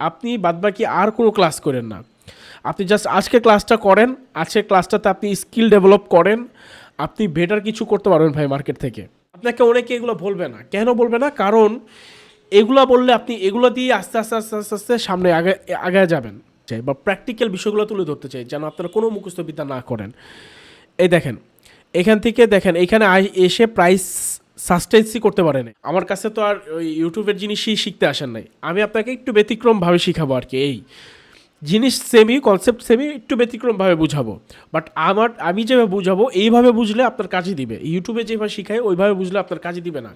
আপনি বাদবাকি আর কোনো ক্লাস করেন না। আপনি জাস্ট আজকে ক্লাসটা করেন, আজকে ক্লাসটাতে আপনি স্কিল ডেভেলপ করেন, আপনি বেটার কিছু করতে পারবেন ভাই মার্কেট থেকে। আপনাকে অনেকে এগুলো বলবে না, কেন বলবে না? কারণ এগুলো বললে আপনি এগুলো দিয়ে আস্তে আস্তে আস্তে আস্তে আস্তে সামনে আগে আগে যাবেন চাই, বা প্র্যাকটিক্যাল বিষয়গুলো তুলে ধরতে চাই যেন আপনারা কোনো মুখস্থ বিদ্যা না করেন। এই দেখেন, এখান থেকে দেখেন, এখানে এসে প্রাইস সাস্টেন্সই করতে পারেন। আমার কাছে তো আর ওই ইউটিউবের জিনিসই শিখতে আসেন নাই, আমি আপনাকে একটু ব্যতিক্রমভাবে শিখাবো আর কি। এই জিনিস সেমই, কনসেপ্ট সেমই, একটু ব্যতিক্রমভাবে বুঝাবো। বাট আমি যেভাবে বুঝাবো এইভাবে বুঝলে আপনার কাজে দিবে। ইউটিউবে যেভাবে শিখায় ওইভাবে বুঝলে আপনার কাজে দিবে না।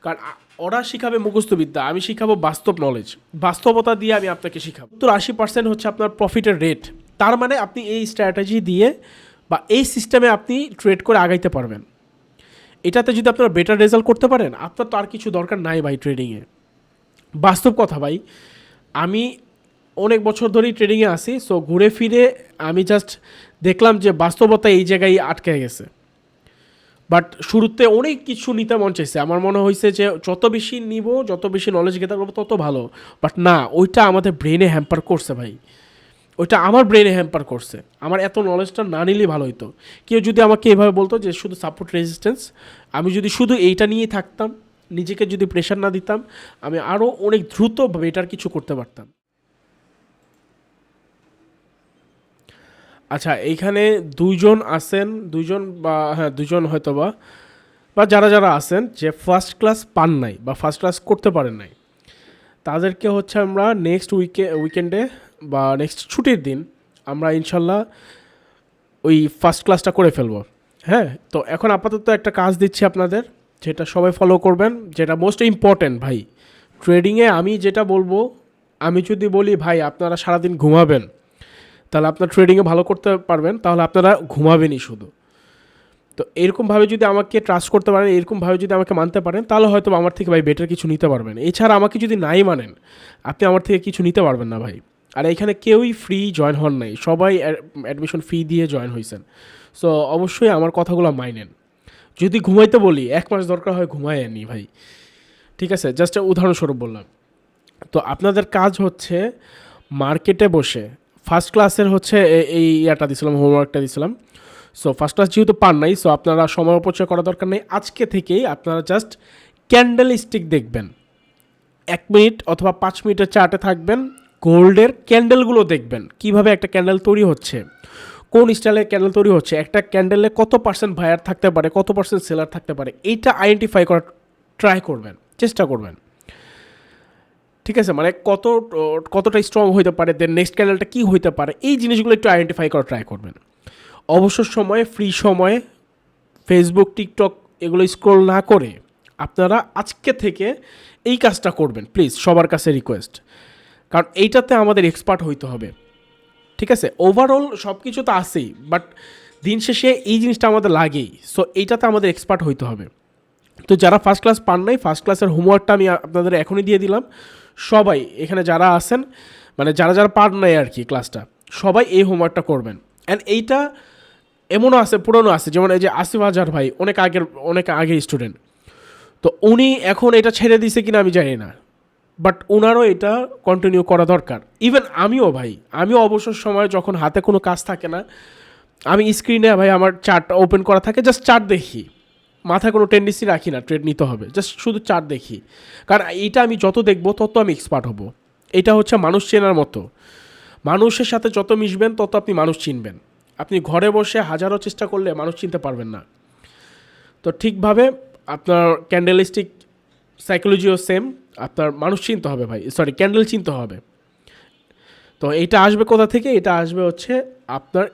কারণ ওরা শিখাবে মুখস্থবিদ্যা, আমি শিখাবো বাস্তব নলেজ, বাস্তবতা দিয়ে আমি আপনাকে শিখাবো। তো 80% হচ্ছে আপনার প্রফিটের রেট। তার মানে আপনি এই স্ট্র্যাটেজি দিয়ে বা এই সিস্টেমে আপনি ট্রেড করে আগাইতে পারবেন। এটাতে যদি আপনারা বেটার রেজাল্ট করতে পারেন, আপনার তো আর কিছু দরকার নাই ভাই ট্রেডিংয়ে। বাস্তব কথা ভাই, আমি অনেক বছর ধরেই ট্রেডিংয়ে আসি। সো ঘুরে ফিরে আমি জাস্ট দেখলাম যে বাস্তবতা এই জায়গায় আটকে গেছে। বাট শুরুতে অনেক কিছু নিতে মন চাইছে, আমার মনে হয়েছে যে যত বেশি নিব, যত বেশি নলেজ গেদার করবো তত ভালো। বাট না, ওইটা আমাদের ব্রেনে হ্যাম্পার করছে ভাই, ওইটা আমার ব্রেনে হ্যাম্পার করছে। আমার এত নলেজটা না নিলেই ভালো হতো। কেউ যদি আমাকে এভাবে বলতো যে শুধু সাপোর্ট রেজিস্ট্যান্স, আমি যদি শুধু এইটা নিয়েই থাকতাম, নিজেকে যদি প্রেশার না দিতাম, আমি আরও অনেক দ্রুত বেটার কিছু করতে পারতাম। আচ্ছা, এইখানে দুইজন আছেন, দুইজন বা হ্যাঁ দুইজন হয়তো বা যারা যারা আছেন যে ফার্স্ট ক্লাস পান নাই বা ফার্স্ট ক্লাস করতে পারেন নাই, তাদেরকে হচ্ছে আমরা নেক্সট উইকেন্ডে বা নেক্সট ছুটির দিন আমরা ইনশাল্লাহ ওই ফার্স্ট ক্লাসটা করে ফেলবো। হ্যাঁ, তো এখন আপাতত একটা কাজ দিচ্ছি আপনাদের, যেটা সবাই ফলো করবেন, যেটা মোস্ট ইম্পর্ট্যান্ট ভাই ট্রেডিংয়ে। আমি যেটা বলবো, আমি যদি বলি ভাই আপনারা সারাদিন ঘুমাবেন, তাহলে আপনার ট্রেডিংয়ে ভালো করতে পারবেন, তাহলে আপনারা ঘুমাবেনই শুধু। তো এরকমভাবে যদি আমাকে ট্রাস্ট করতে পারেন, এরকমভাবে যদি আমাকে মানতে পারেন, তাহলে হয়তো আমার থেকে ভাই বেটার কিছু নিতে পারবেন। এছাড়া আমাকে যদি নাই মানেন, আপনি আমার থেকে কিছু নিতে পারবেন না ভাই। আর এখানে কেউই ফ্রি জয়েন হন নাই, সবাই অ্যাডমিশন ফি দিয়ে জয়েন হয়েছেন। সো অবশ্যই আমার কথাগুলো মাইনেন। যদি ঘুমাইতে বলি 1 মাস দরকার হয় ঘুমায় নি ভাই, ঠিক আছে? জাস্ট উদাহরণস্বরূপ বললাম। তো আপনাদের কাজ হচ্ছে মার্কেটে বসে ফার্স্ট ক্লাসের হচ্ছে এই ইয়াটা দিছিলাম, হোমওয়ার্কটা দিছিলাম। সো ফার্স্ট ক্লাস যেহেতু পান নাই, সো আপনারা সময় অপচয় করা দরকার নেই। আজকে থেকেই আপনারা জাস্ট ক্যান্ডেল স্টিক দেখবেন, 1 মিনিট অথবা 5 মিনিটের চার্টে থাকবেন, গোল্ডের ক্যান্ডেলগুলো দেখবেন, কিভাবে একটা ক্যান্ডেল তৈরি হচ্ছে, কোন স্টাইলের ক্যান্ডেল তৈরি হচ্ছে, একটা ক্যান্ডেলে কত পার্সেন্ট বায়ার থাকতে পারে, কত পার্সেন্ট সেলার থাকতে পারে, এইটা আইডেন্টিফাই করার ট্রাই করবেন, চেষ্টা করবেন। ঠিক আছে, মানে কতটা স্ট্রং হইতে পারে, দেন নেক্সট ক্যান্ডেলটা কী হইতে পারে, এই জিনিসগুলো একটু আইডেন্টিফাই করা ট্রাই করবেন। অবসর সময়ে, ফ্রি সময়ে ফেসবুক, টিকটক এগুলো স্ক্রল না করে আপনারা আজকে থেকে এই কাজটা করবেন প্লিজ, সবার কাছে রিকোয়েস্ট। কারণ এইটাতে আমাদের এক্সপার্ট হইতে হবে। ঠিক আছে, ওভারঅল সব কিছু তো আসেই, বাট দিন শেষে এই জিনিসটা আমাদের লাগেই। সো এইটাতে আমাদের এক্সপার্ট হইতে হবে। তো যারা ফার্স্ট ক্লাস পান নাই, ফার্স্ট ক্লাসের হোমওয়ার্কটা আমি আপনাদের এখনই দিয়ে দিলাম। সবাই এখানে যারা আছেন, মানে যারা যারা পান নাই আর কি ক্লাসটা, সবাই এই হোমওয়ার্কটা করবেন। অ্যান্ড এইটা এমনও আছে, পুরনো আছে, যেমন এই যে আসিফ আজহার ভাই, অনেক আগের স্টুডেন্ট। তো উনি এখন এটা ছেড়ে দিছে কিনা আমি জানি না, বাট ওনারও এটা কন্টিনিউ করা দরকার। ইভেন আমিও অবসর সময় যখন হাতে কোনো কাজ থাকে না, আমি স্ক্রিনে ভাই আমার চার্টটা ওপেন করা থাকে, জাস্ট চার্ট দেখি, মাথায় কোনো টেন্ডেন্সি রাখি না ট্রেড নিতে হবে, জাস্ট শুধু চার্ট দেখি। কারণ এইটা আমি যত দেখবো তত আমি এক্সপার্ট হব। এটা হচ্ছে মানুষ চেনার মতো, মানুষের সাথে যত মিশবেন তত আপনি মানুষ চিনবেন। আপনি ঘরে বসে হাজারো চেষ্টা করলে মানুষ চিনতে পারবেন না। তো ঠিকভাবে আপনার ক্যান্ডেলিস্টিক সাইকোলজিও সেম, আপনার মানুষ চিনতে হবে ভাই, সরি ক্যান্ডেল চিনতে হবে। তো এইটা আসবে কোথা থেকে? এটা আসবে হচ্ছে আপনার,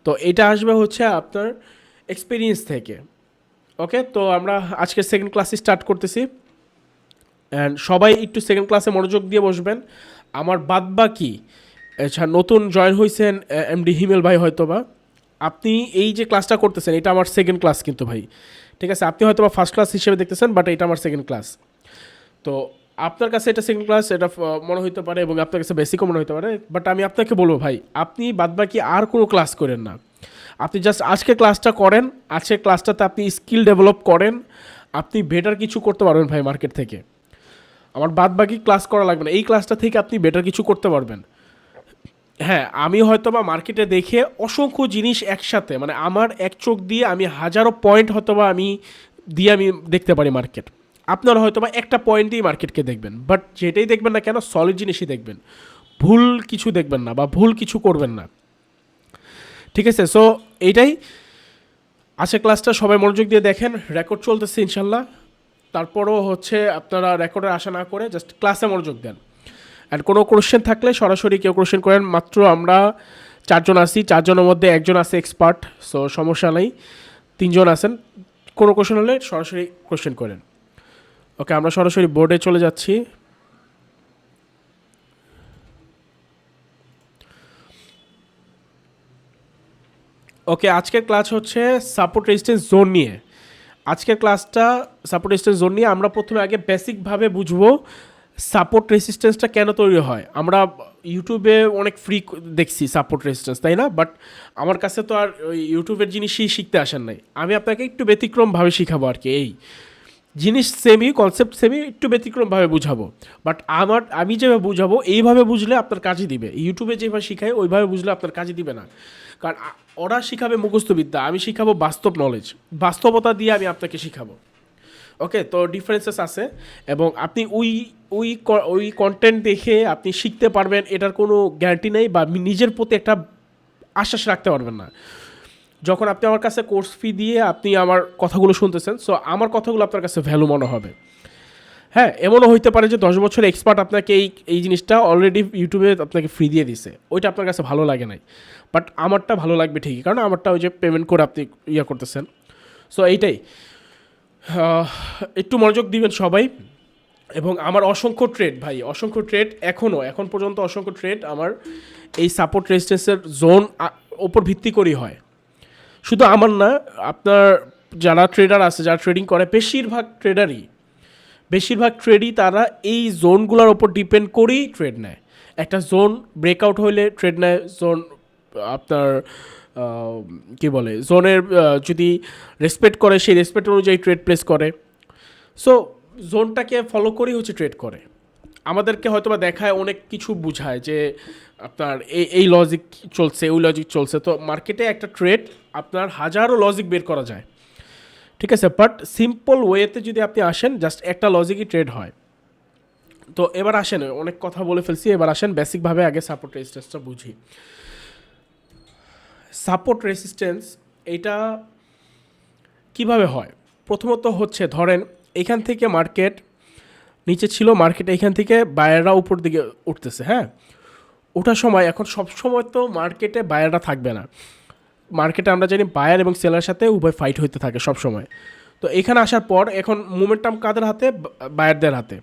তো এটা আসবে হচ্ছে আপনার এক্সপিরিয়েন্স থেকে। ওকে, তো আমরা আজকে সেকেন্ড ক্লাসে স্টার্ট করতেছি। অ্যান্ড সবাই একটু সেকেন্ড ক্লাসে মনোযোগ দিয়ে বসবেন। আমার বাদ বাকি আচ্ছা নতুন জয়েন হয়েছেন এমডি হিমেল ভাই, হয়তো বা আপনি এই যে ক্লাসটা করতেছেন এটা আমার সেকেন্ড ক্লাস কিন্তু ভাই, ঠিক আছে? আপনি হয়তো বা ফার্স্ট ক্লাস হিসেবে দেখতেছেন, বাট এটা আমার সেকেন্ড ক্লাস। তো আপনার কাছে এটা সেকেন্ড ক্লাস, এটা মনে হতে পারে এবং আপনার কাছে বেসিকও মনে হতে পারে, বাট আমি আপনাকে বলবো ভাই, আপনি বাদবাকি আর কোনো ক্লাস করেন না। আপনি জাস্ট আজকে ক্লাসটা করেন, আজকে ক্লাসটাতে আপনি স্কিল ডেভেলপ করেন, আপনি বেটার কিছু করতে পারবেন ভাই মার্কেট থেকে। আমার বাদ বাকি ক্লাস করা লাগবে না, এই ক্লাসটা থেকে আপনি বেটার কিছু করতে পারবেন। হ্যাঁ, আমি হয়তো বা মার্কেটে দেখে অসংখ্য জিনিস একসাথে, মানে আমার এক চোখ দিয়ে আমি হাজারো পয়েন্ট হয়তো বা আমি দেখতে পারি মার্কেট। আপনারা হয়তো বা একটা পয়েন্টেই মার্কেটকে দেখবেন, বাট যেটাই দেখবেন না কেন সলিড জিনিসই দেখবেন, ভুল কিছু দেখবেন না বা ভুল কিছু করবেন না। ঠিক আছে, সো এইটাই আজকে ক্লাসটা, সবাই মনোযোগ দিয়ে দেখেন। রেকর্ড চলতেছে ইনশাল্লাহ, তারপরও হচ্ছে আপনারা রেকর্ডের আশা না করে জাস্ট ক্লাসে মনোযোগ দেন। অ্যান্ড কোনো কোশ্চেন থাকলে সরাসরি কেউ কোশ্চেন করেন, মাত্র আমরা 4 জন আছি, 4 জনের মধ্যে একজন আছে এক্সপার্ট, সো সমস্যা নেই, 3 জন আছেন, কোনো কোশ্চেন হলে সরাসরি কোশ্চেন করেন। ওকে, আমরা সরাসরি বোর্ডে চলে যাচ্ছি। ওকে, আজকের ক্লাস হচ্ছে সাপোর্ট রেজিস্ট্যান্স জোন নিয়ে। আজকের ক্লাসটা সাপোর্ট রেজিস্ট্যান্স জোন নিয়ে। আমরা প্রথমে আগে বেসিকভাবে বুঝবো সাপোর্ট রেজিস্ট্যান্সটা কেন তৈরি হয়। আমরা ইউটিউবে অনেক ফ্রি দেখছি সাপোর্ট রেজিস্ট্যান্স, তাই না? বাট আমার কাছে তো আর ওই ইউটিউবের জিনিসই শিখতে আসেন নাই, আমি আপনাকে একটু ব্যতিক্রমভাবে শিখাবো আর কি। এই জিনিস সেমই, কনসেপ্ট সেমই, একটু ব্যতিক্রমভাবে বুঝাবো। বাট আমি যেভাবে বুঝাবো এইভাবে বুঝলে আপনার কাজে দিবে। ইউটিউবে যেভাবে শিখায় ওইভাবে বুঝলে আপনার কাজে দিবে না, কারণ ওরা শিখাবে মুখস্থবিদ্যা, আমি শিখাবো বাস্তব নলেজ, বাস্তবতা দিয়ে আমি আপনাকে শিখাবো। ওকে, তো ডিফারেন্সেস আছে, এবং আপনি ওই কন্টেন্ট দেখে আপনি শিখতে পারবেন এটার কোনো গ্যারান্টি নেই, বা নিজের প্রতি একটা আশ্বাস রাখতে পারবেন না। যখন আপনি আমার কাছে কোর্স ফি দিয়ে আপনি আমার কথাগুলো শুনতেছেন, সো আমার কথাগুলো আপনার কাছে ভ্যালু মনে হবে। হ্যাঁ, এমনও হইতে পারে যে 10 বছরের এক্সপার্ট আপনাকে এই জিনিসটা অলরেডি ইউটিউবে আপনাকে ফ্রি দিয়ে দিছে, ওইটা আপনার কাছে ভালো লাগে নাই, বাট আমারটা ভালো লাগবে ঠিকই, কারণ আমারটা ওই যে পেমেন্ট করে আপনি করতেছেন। সো এইটাই, একটু মনোযোগ দিবেন সবাই। এবং আমার অসংখ্য ট্রেড ভাই, অসংখ্য ট্রেড, এখন পর্যন্ত অসংখ্য ট্রেড আমার এই সাপোর্ট রেজিস্ট্যান্সের জোন ওপর ভিত্তি করেই হয়। শুধু আমার না, আপনার যারা ট্রেডার আছে, যারা ট্রেডিং করে, বেশিরভাগ ট্রেডই তারা এই জোনগুলোর ওপর ডিপেন্ড করেই ট্রেড নেয়। একটা জোন ব্রেকআউট হইলে ট্রেড নেয়, জোন আপনার কী বলে, জোনের যদি রেসপেক্ট করে সেই রেসপেক্ট অনুযায়ী ট্রেড প্লেস করে। সো জোনটাকে ফলো করেই হচ্ছে ট্রেড করে। আমাদেরকে হয়তো বা দেখায়, অনেক কিছু বুঝায় যে আপনার এই লজিক চলছে, ওই লজিক চলছে। তো মার্কেটে একটা ট্রেড আপনার হাজারো লজিক বের করা যায়, ঠিক আছে, বাট সিম্পল ওয়েতে যদি আপনি আসেন, জাস্ট একটা লজিকই ট্রেড হয়। তো এবার আসেন, অনেক কথা বলে ফেলছি, এবার আসেন বেসিকভাবে আগে সাপোর্ট রেজিস্ট্যান্সটা বুঝি। সাপোর্ট রেজিস্ট্যান্স এটা কিভাবে হয়? প্রথমত হচ্ছে, ধরেন এখান থেকে মার্কেট নিচে ছিল, মার্কেট এখান থেকে বায়াররা উপর দিকে উঠতেছে। হ্যাঁ, ওঠার সময়, এখন সবসময় তো মার্কেটে বায়াররা থাকবে না। মার্কেটে আমরা জানি বায়ার এবং সেলার সাথে উভয় ফাইট হইতে থাকে সব সময়। তো এখানে আসার পর এখন মোমেন্টাম কাদের হাতে? বায়ারদের হাতে।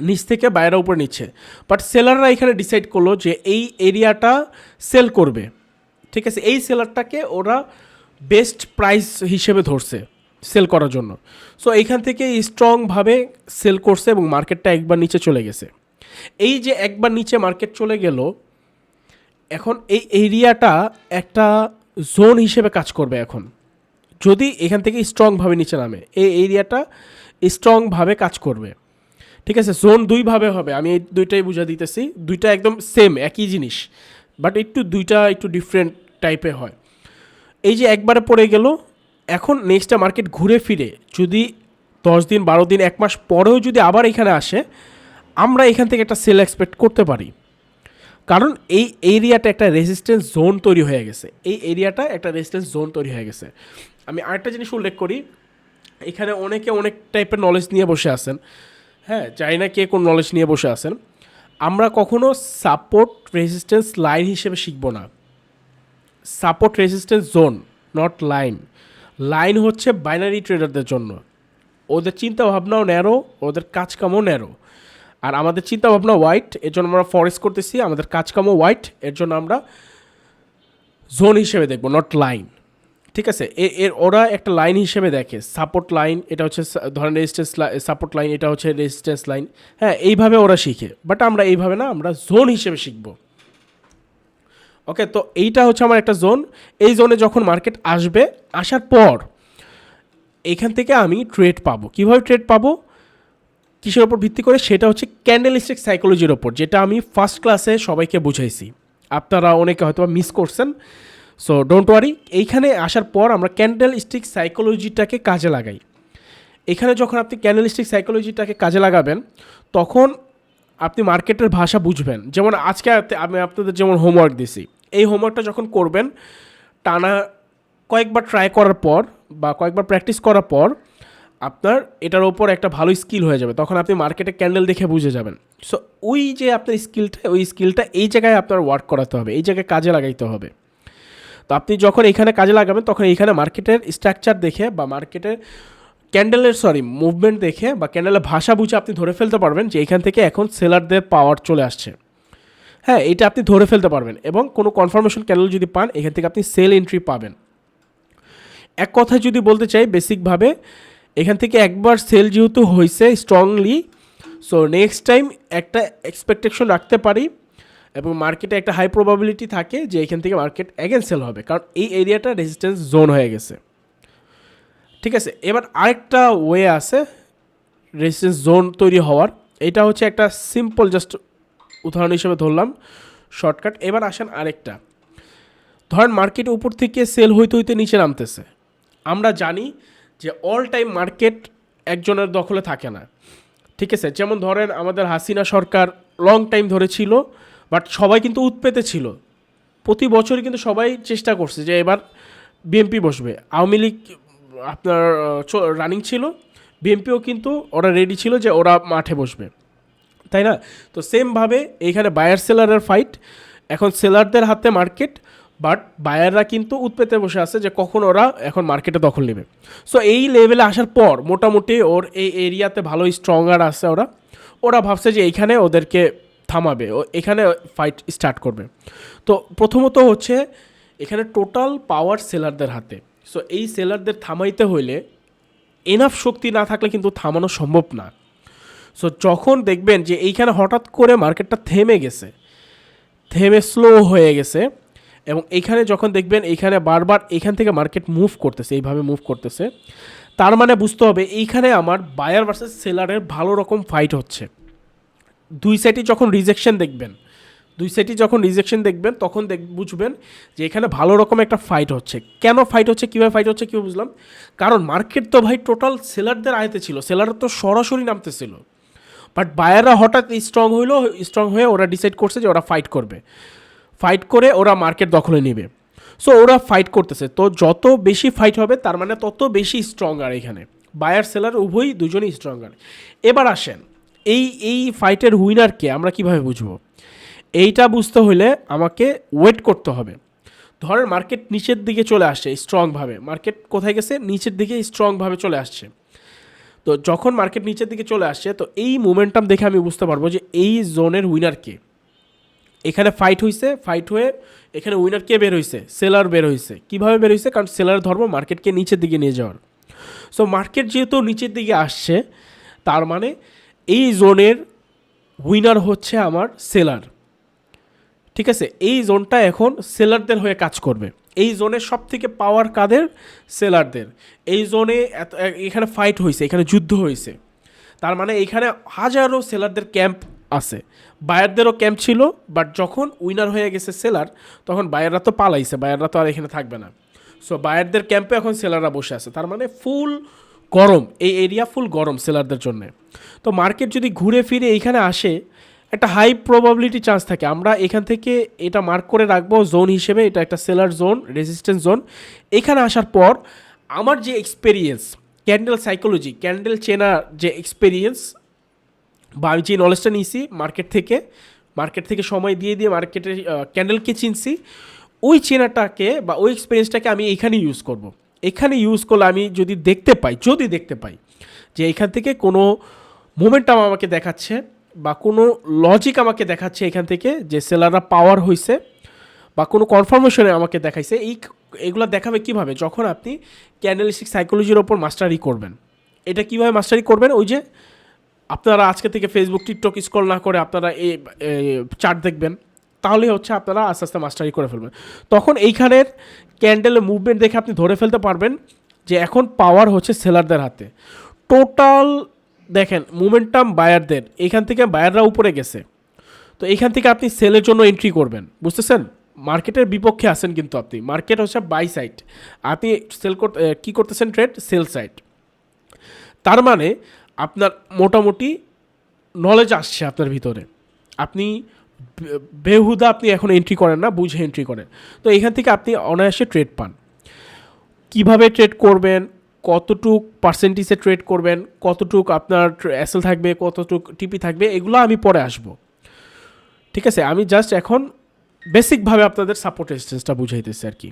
নিচ থেকে বায়াররা উপর নিচ্ছে, বাট সেলাররা এখানে ডিসাইড করলো যে এই এরিয়াটা সেল করবে। ঠিক আছে, এই সেলারটাকে ওরা বেস্ট প্রাইস হিসেবে ধরছে সেল করার জন্য। সো এইখান থেকে স্ট্রংভাবে সেল করছে এবং মার্কেটটা একবার নিচে চলে গেছে। এই যে একবার নিচে মার্কেট চলে গেল, এখন এই এরিয়াটা একটা জোন হিসেবে কাজ করবে। এখন যদি এখান থেকে স্ট্রংভাবে নিচে নামে, এই এরিয়াটা স্ট্রংভাবে কাজ করবে। ঠিক আছে, জোন দুইভাবে হবে, আমি এই দুইটাই বুঝা দিতেছি, দুইটা একদম সেম একই জিনিস, বাট দুইটা একটু ডিফারেন্ট টাইপের হয়। এই যে একবারে পড়ে গেল, এখন নেক্সটটা মার্কেট ঘুরে ফিরে যদি 10 দিন 12 দিন 1 মাস পরেও যদি আবার এখানে আসে, আমরা এখান থেকে একটা সেল এক্সপেক্ট করতে পারি, কারণ এই এরিয়াটা একটা রেজিস্ট্যান্স জোন তৈরি হয়ে গেছে। এই এরিয়াটা একটা রেজিস্ট্যান্স জোন তৈরি হয়ে গেছে। আমি আরেকটা জিনিস উল্লেখ করি, এখানে অনেকে অনেক টাইপের নলেজ নিয়ে বসে আছেন। হ্যাঁ, জানি না কে কোন নলেজ নিয়ে বসে আছেন। আমরা কখনো সাপোর্ট রেজিস্ট্যান্স লাইন হিসেবে শিখব না। Support resistance zone, not line. Line হচ্ছে বাইনারি ট্রেডারদের জন্য, ওদের চিন্তা ভাবনাও ন্যারো, ওদের কাজকামও ন্যারো। আর আমাদের চিন্তা ভাবনা হোয়াইট, এর জন্য আমরা ফরেস্ট করতেছি, আমাদের কাজকামও হোয়াইট, এর জন্য আমরা জোন হিসেবে দেখব, নট লাইন। ঠিক আছে, ওরা একটা লাইন হিসেবে দেখে, সাপোর্ট লাইন এটা হচ্ছে ধরেন রেজিস্ট্যান্স সাপোর্ট লাইন, এটা হচ্ছে রেজিস্ট্যান্স লাইন। হ্যাঁ, এইভাবে ওরা শিখে, বাট আমরা এইভাবে না, আমরা জোন হিসেবে শিখব। ওকে, তো এইটা হচ্ছে আমার একটা জোন। এই জোনে যখন মার্কেট আসবে, আসার পর এখান থেকে আমি ট্রেড পাবো। কীভাবে ট্রেড পাবো? কিসের ওপর ভিত্তি করে, সেটা হচ্ছে ক্যান্ডেলস্টিক সাইকোলজির ওপর, যেটা আমি ফার্স্ট ক্লাসে সবাইকে বুঝাইছি, আপনারা অনেকে হয়তো মিস করছেন। সো ডোন্ট ওয়ারি, এইখানে আসার পর আমরা ক্যান্ডেলস্টিক সাইকোলজিটাকে কাজে লাগাই। এখানে যখন আপনি ক্যান্ডেলস্টিক সাইকোলজিটাকে কাজে লাগাবেন, তখন আপনি মার্কেটের ভাষা বুঝবেন। যেমন আজকে আমি আপনাদের যেমন হোমওয়ার্ক দিছি, এই হোমওয়ার্কটা যখন করবেন, টানা কয়েকবার ট্রাই করার পর বা কয়েকবার প্র্যাকটিস করার পর আপনার এটার ওপর একটা ভালো স্কিল হয়ে যাবে। তখন আপনি মার্কেটে ক্যান্ডেল দেখে বুঝে যাবেন। সো ওই যে আপনার স্কিলটা, ওই স্কিলটা এই জায়গায় আপনার ওয়ার্ক করাতে হবে, এই জায়গায় কাজে লাগাইতে হবে। তো আপনি যখন এখানে কাজে লাগাবেন, তখন এইখানে মার্কেটের স্ট্রাকচার দেখে বা মার্কেটের মুভমেন্ট দেখে বা ক্যান্ডেলের ভাষা বুঝে আপনি ধরে ফেলতে পারবেন যে এখান থেকে এখন সেলারদের পাওয়ার চলে আসছে। হ্যাঁ, এটা আপনি ধরে ফেলতে পারবেন, এবং কোনো কনফার্মেশন ক্যান্ডেল যদি পান, এখান থেকে আপনি সেল এন্ট্রি পাবেন। এক কথায় যদি বলতে চাই, বেসিকভাবে এখান থেকে একবার সেল যেহেতু হয়েছে স্ট্রংলি, সো নেক্সট টাইম একটা এক্সপেকটেশন রাখতে পারি, এবং মার্কেটে একটা হাই প্রবাবিলিটি থাকে যে এখান থেকে মার্কেট অ্যাগেন সেল হবে, কারণ এই এরিয়াটা রেজিস্ট্যান্স জোন হয়ে গেছে। ঠিক আছে, এবার আরেকটা ওয়ে আছে রেজিস্ট্যান্স জোন তৈরি হওয়ার, এটা হচ্ছে একটা সিম্পল জাস্ট উদাহরণ হিসেবে ধরলাম, শর্টকাট। এবার আসেন আরেকটা, ধরেন মার্কেট উপর থেকে সেল হইতে হইতে নিচে নামতেছে। আমরা জানি যে অল টাইম মার্কেট একজনের দখলে থাকে না। ঠিক আছে, যেমন ধরেন আমাদের হাসিনা সরকার লং টাইম ধরে ছিল, বাট সবাই কিন্তু উৎপেতে ছিল। প্রতি বছরই কিন্তু সবাই চেষ্টা করছে যে এবার বিএনপি বসবে। আওয়ামী লীগ আপনার রানিং ছিল, বিএনপিও কিন্তু ওরা রেডি ছিল যে ওরা মাঠে বসবে, তাই না? তো সেমভাবে এইখানে বায়ার সেলারের ফাইট, এখন সেলারদের হাতে মার্কেট, বাট বায়াররা কিন্তু উৎপেতে বসে আছে যে কখন ওরা এখন মার্কেটে দখল নেবে। সো এই লেভেলে আসার পর মোটামুটি ওর এই এরিয়াতে ভালো স্ট্রঙ্গার আছে, ওরা ভাবছে যে এইখানে ওদেরকে থামাবে, ও এখানে ফাইট স্টার্ট করবে। তো প্রথমত হচ্ছে এখানে টোটাল পাওয়ার সেলারদের হাতে। সো এই সেলারদের থামাইতে হইলে এনাফ শক্তি না থাকলে কিন্তু থামানো সম্ভব না। সো যখন দেখবেন যে এইখানে হঠাৎ করে মার্কেটটা থেমে স্লো হয়ে গেছে, এবং এইখানে যখন দেখবেন এইখানে বারবার এইখান থেকে মার্কেট মুভ করতেছে, এইভাবে মুভ করতেছে, তার মানে বুঝতে হবে এইখানে আমার বায়ার ভার্সেস সেলারের ভালো রকম ফাইট হচ্ছে। দুই সাইডই যখন রিজেকশন দেখবেন তখন বুঝবেন যে এখানে ভালো রকম একটা ফাইট হচ্ছে। কেন ফাইট হচ্ছে, কীভাবে ফাইট হচ্ছে, কীভাবে বুঝলাম? কারণ মার্কেট তো ভাই টোটাল সেলারদের আয়তে ছিল, সেলাররা তো সরাসরি নামতেছিল, বাট বায়াররা হঠাৎ স্ট্রং হয়ে ওরা ডিসাইড করছে যে ওরা ফাইট করে ওরা মার্কেট দখলে নেবে। সো ওরা ফাইট করতেছে, তো যত বেশি ফাইট হবে তার মানে তত বেশি স্ট্রঙ্গার। এখানে বায়ার সেলার উভয়ই দুজনেই স্ট্রঙ্গার। এবার আসেন এই ফাইটের উইনারকে আমরা কিভাবে বুঝবো? এইটা বুঝতে হলে আমাকে ওয়েট করতে হবে। ধরেন মার্কেট নিচের দিকে চলে আসছে স্ট্রংভাবে, মার্কেট কোথায় গেছে? নিচের দিকে স্ট্রংভাবে চলে আসছে। তো যখন মার্কেট নিচের দিকে চলে আসছে, তো এই মোমেন্টাম দেখে আমি বুঝতে পারবো যে এই জোনের উইনার কে। এখানে ফাইট হয়ে এখানে উইনার কে বের হয়েছে? সেলার বের হয়েছে। কীভাবে বের হয়েছে? কারণ সেলার ধর্ম মার্কেটকে নিচের দিকে নিয়ে যাওয়ার। সো মার্কেট যেহেতু নিচের দিকে আসছে, তার মানে এই জোনের উইনার হচ্ছে আমার সেলার। ঠিক আছে, এই জোনটা এখন সেলারদের হয়ে কাজ করবে। এই জোনের সব থেকে পাওয়ার কাদের? সেলারদের। এই জোনে এখানে ফাইট হয়েছে, এখানে যুদ্ধ হয়েছে, তার মানে এখানে হাজারো সেলারদের ক্যাম্প আছে, বায়ারদেরও ক্যাম্প ছিল, বাট যখন উইনার হয়ে গেছে সেলার, তখন বায়াররা তো পালাইছে, বায়াররা তো আর এখানে থাকবে না। সো বায়ারদের ক্যাম্পে এখন সেলাররা বসে আছে, তার মানে ফুল গরম, এই এরিয়া ফুল গরম সেলারদের জন্য। তো মার্কেট যদি ঘুরে ফিরে এইখানে আসে, একটা হাই প্রবাবিলিটি চান্স থাকে, আমরা এখান থেকে এটা মার্ক করে রাখবো জোন হিসেবে, এটা একটা সেলার জোন, রেজিস্ট্যান্স জোন। এখানে আসার পর আমার যে এক্সপেরিয়েন্স, ক্যান্ডেল সাইকোলজি, ক্যান্ডেল চেনার যে এক্সপেরিয়েন্স বা আমি যে নলেজটা নিয়েছি মার্কেট থেকে সময় দিয়ে মার্কেটের ক্যান্ডেলকে চিনছি, ওই চেনাটাকে বা ওই এক্সপিরিয়েন্সটাকে আমি এখানে ইউজ করব। এখানে ইউজ করলে আমি যদি দেখতে পাই যে এখান থেকে কোনো মোমেন্টাম আমাকে দেখাচ্ছে বা কোনো লজিক আমাকে দেখাচ্ছে এখান থেকে যে সেলাররা পাওয়ার হয়েছে, বা কোনো কনফার্মেশনে আমাকে দেখাইছে, এগুলো দেখাবে কিভাবে? যখন আপনি ক্যান্ডেলিস্টিক সাইকোলজির ওপর মাস্টারি করবেন। এটা কিভাবে মাস্টারি করবেন? ওই যে আপনারা আজকে থেকে ফেসবুক টিকটক স্ক্রল না করে আপনারা এই চার্ট দেখবেন, তাহলে হচ্ছে আপনারা আস্তে আস্তে মাস্টারি করে ফেলবেন। তখন এইখানের ক্যান্ডেলের মুভমেন্ট দেখে আপনি ধরে ফেলতে পারবেন যে এখন পাওয়ার হচ্ছে সেলারদের হাতে। টোটাল দেখেন মোমেন্টাম বায়ারদের, এখান থেকে বায়াররা উপরে গেছে, তো এখান থেকে আপনি সেলের জন্য এন্ট্রি করবেন, বুঝতেছেন? মার্কেটের বিপক্ষে আছেন কিন্তু আপনি, মার্কেট হচ্ছে বাই সাইড, আপনি সেল করতে কী করতেছেন, ট্রেড সেল সাইড। তার মানে আপনার মোটামুটি নলেজ আসছে আপনার ভিতরে, আপনি বেহুদা আপনি এখন এন্ট্রি করেন না, বুঝে এন্ট্রি করেন। তো এখান থেকে আপনি অনায়াসে ট্রেড পান। কিভাবে ট্রেড করবেন, কতটুক পার্সেন্টেজে ট্রেড করবেন, কতটুক আপনার এসএল থাকবে, কতটুক টিপি থাকবে, এগুলো আমি পরে আসব, ঠিক আছে? আমি জাস্ট এখন বেসিকভাবে আপনাদের সাপোর্ট রেজিস্ট্যান্সটা বুঝাইতেছি আর কি।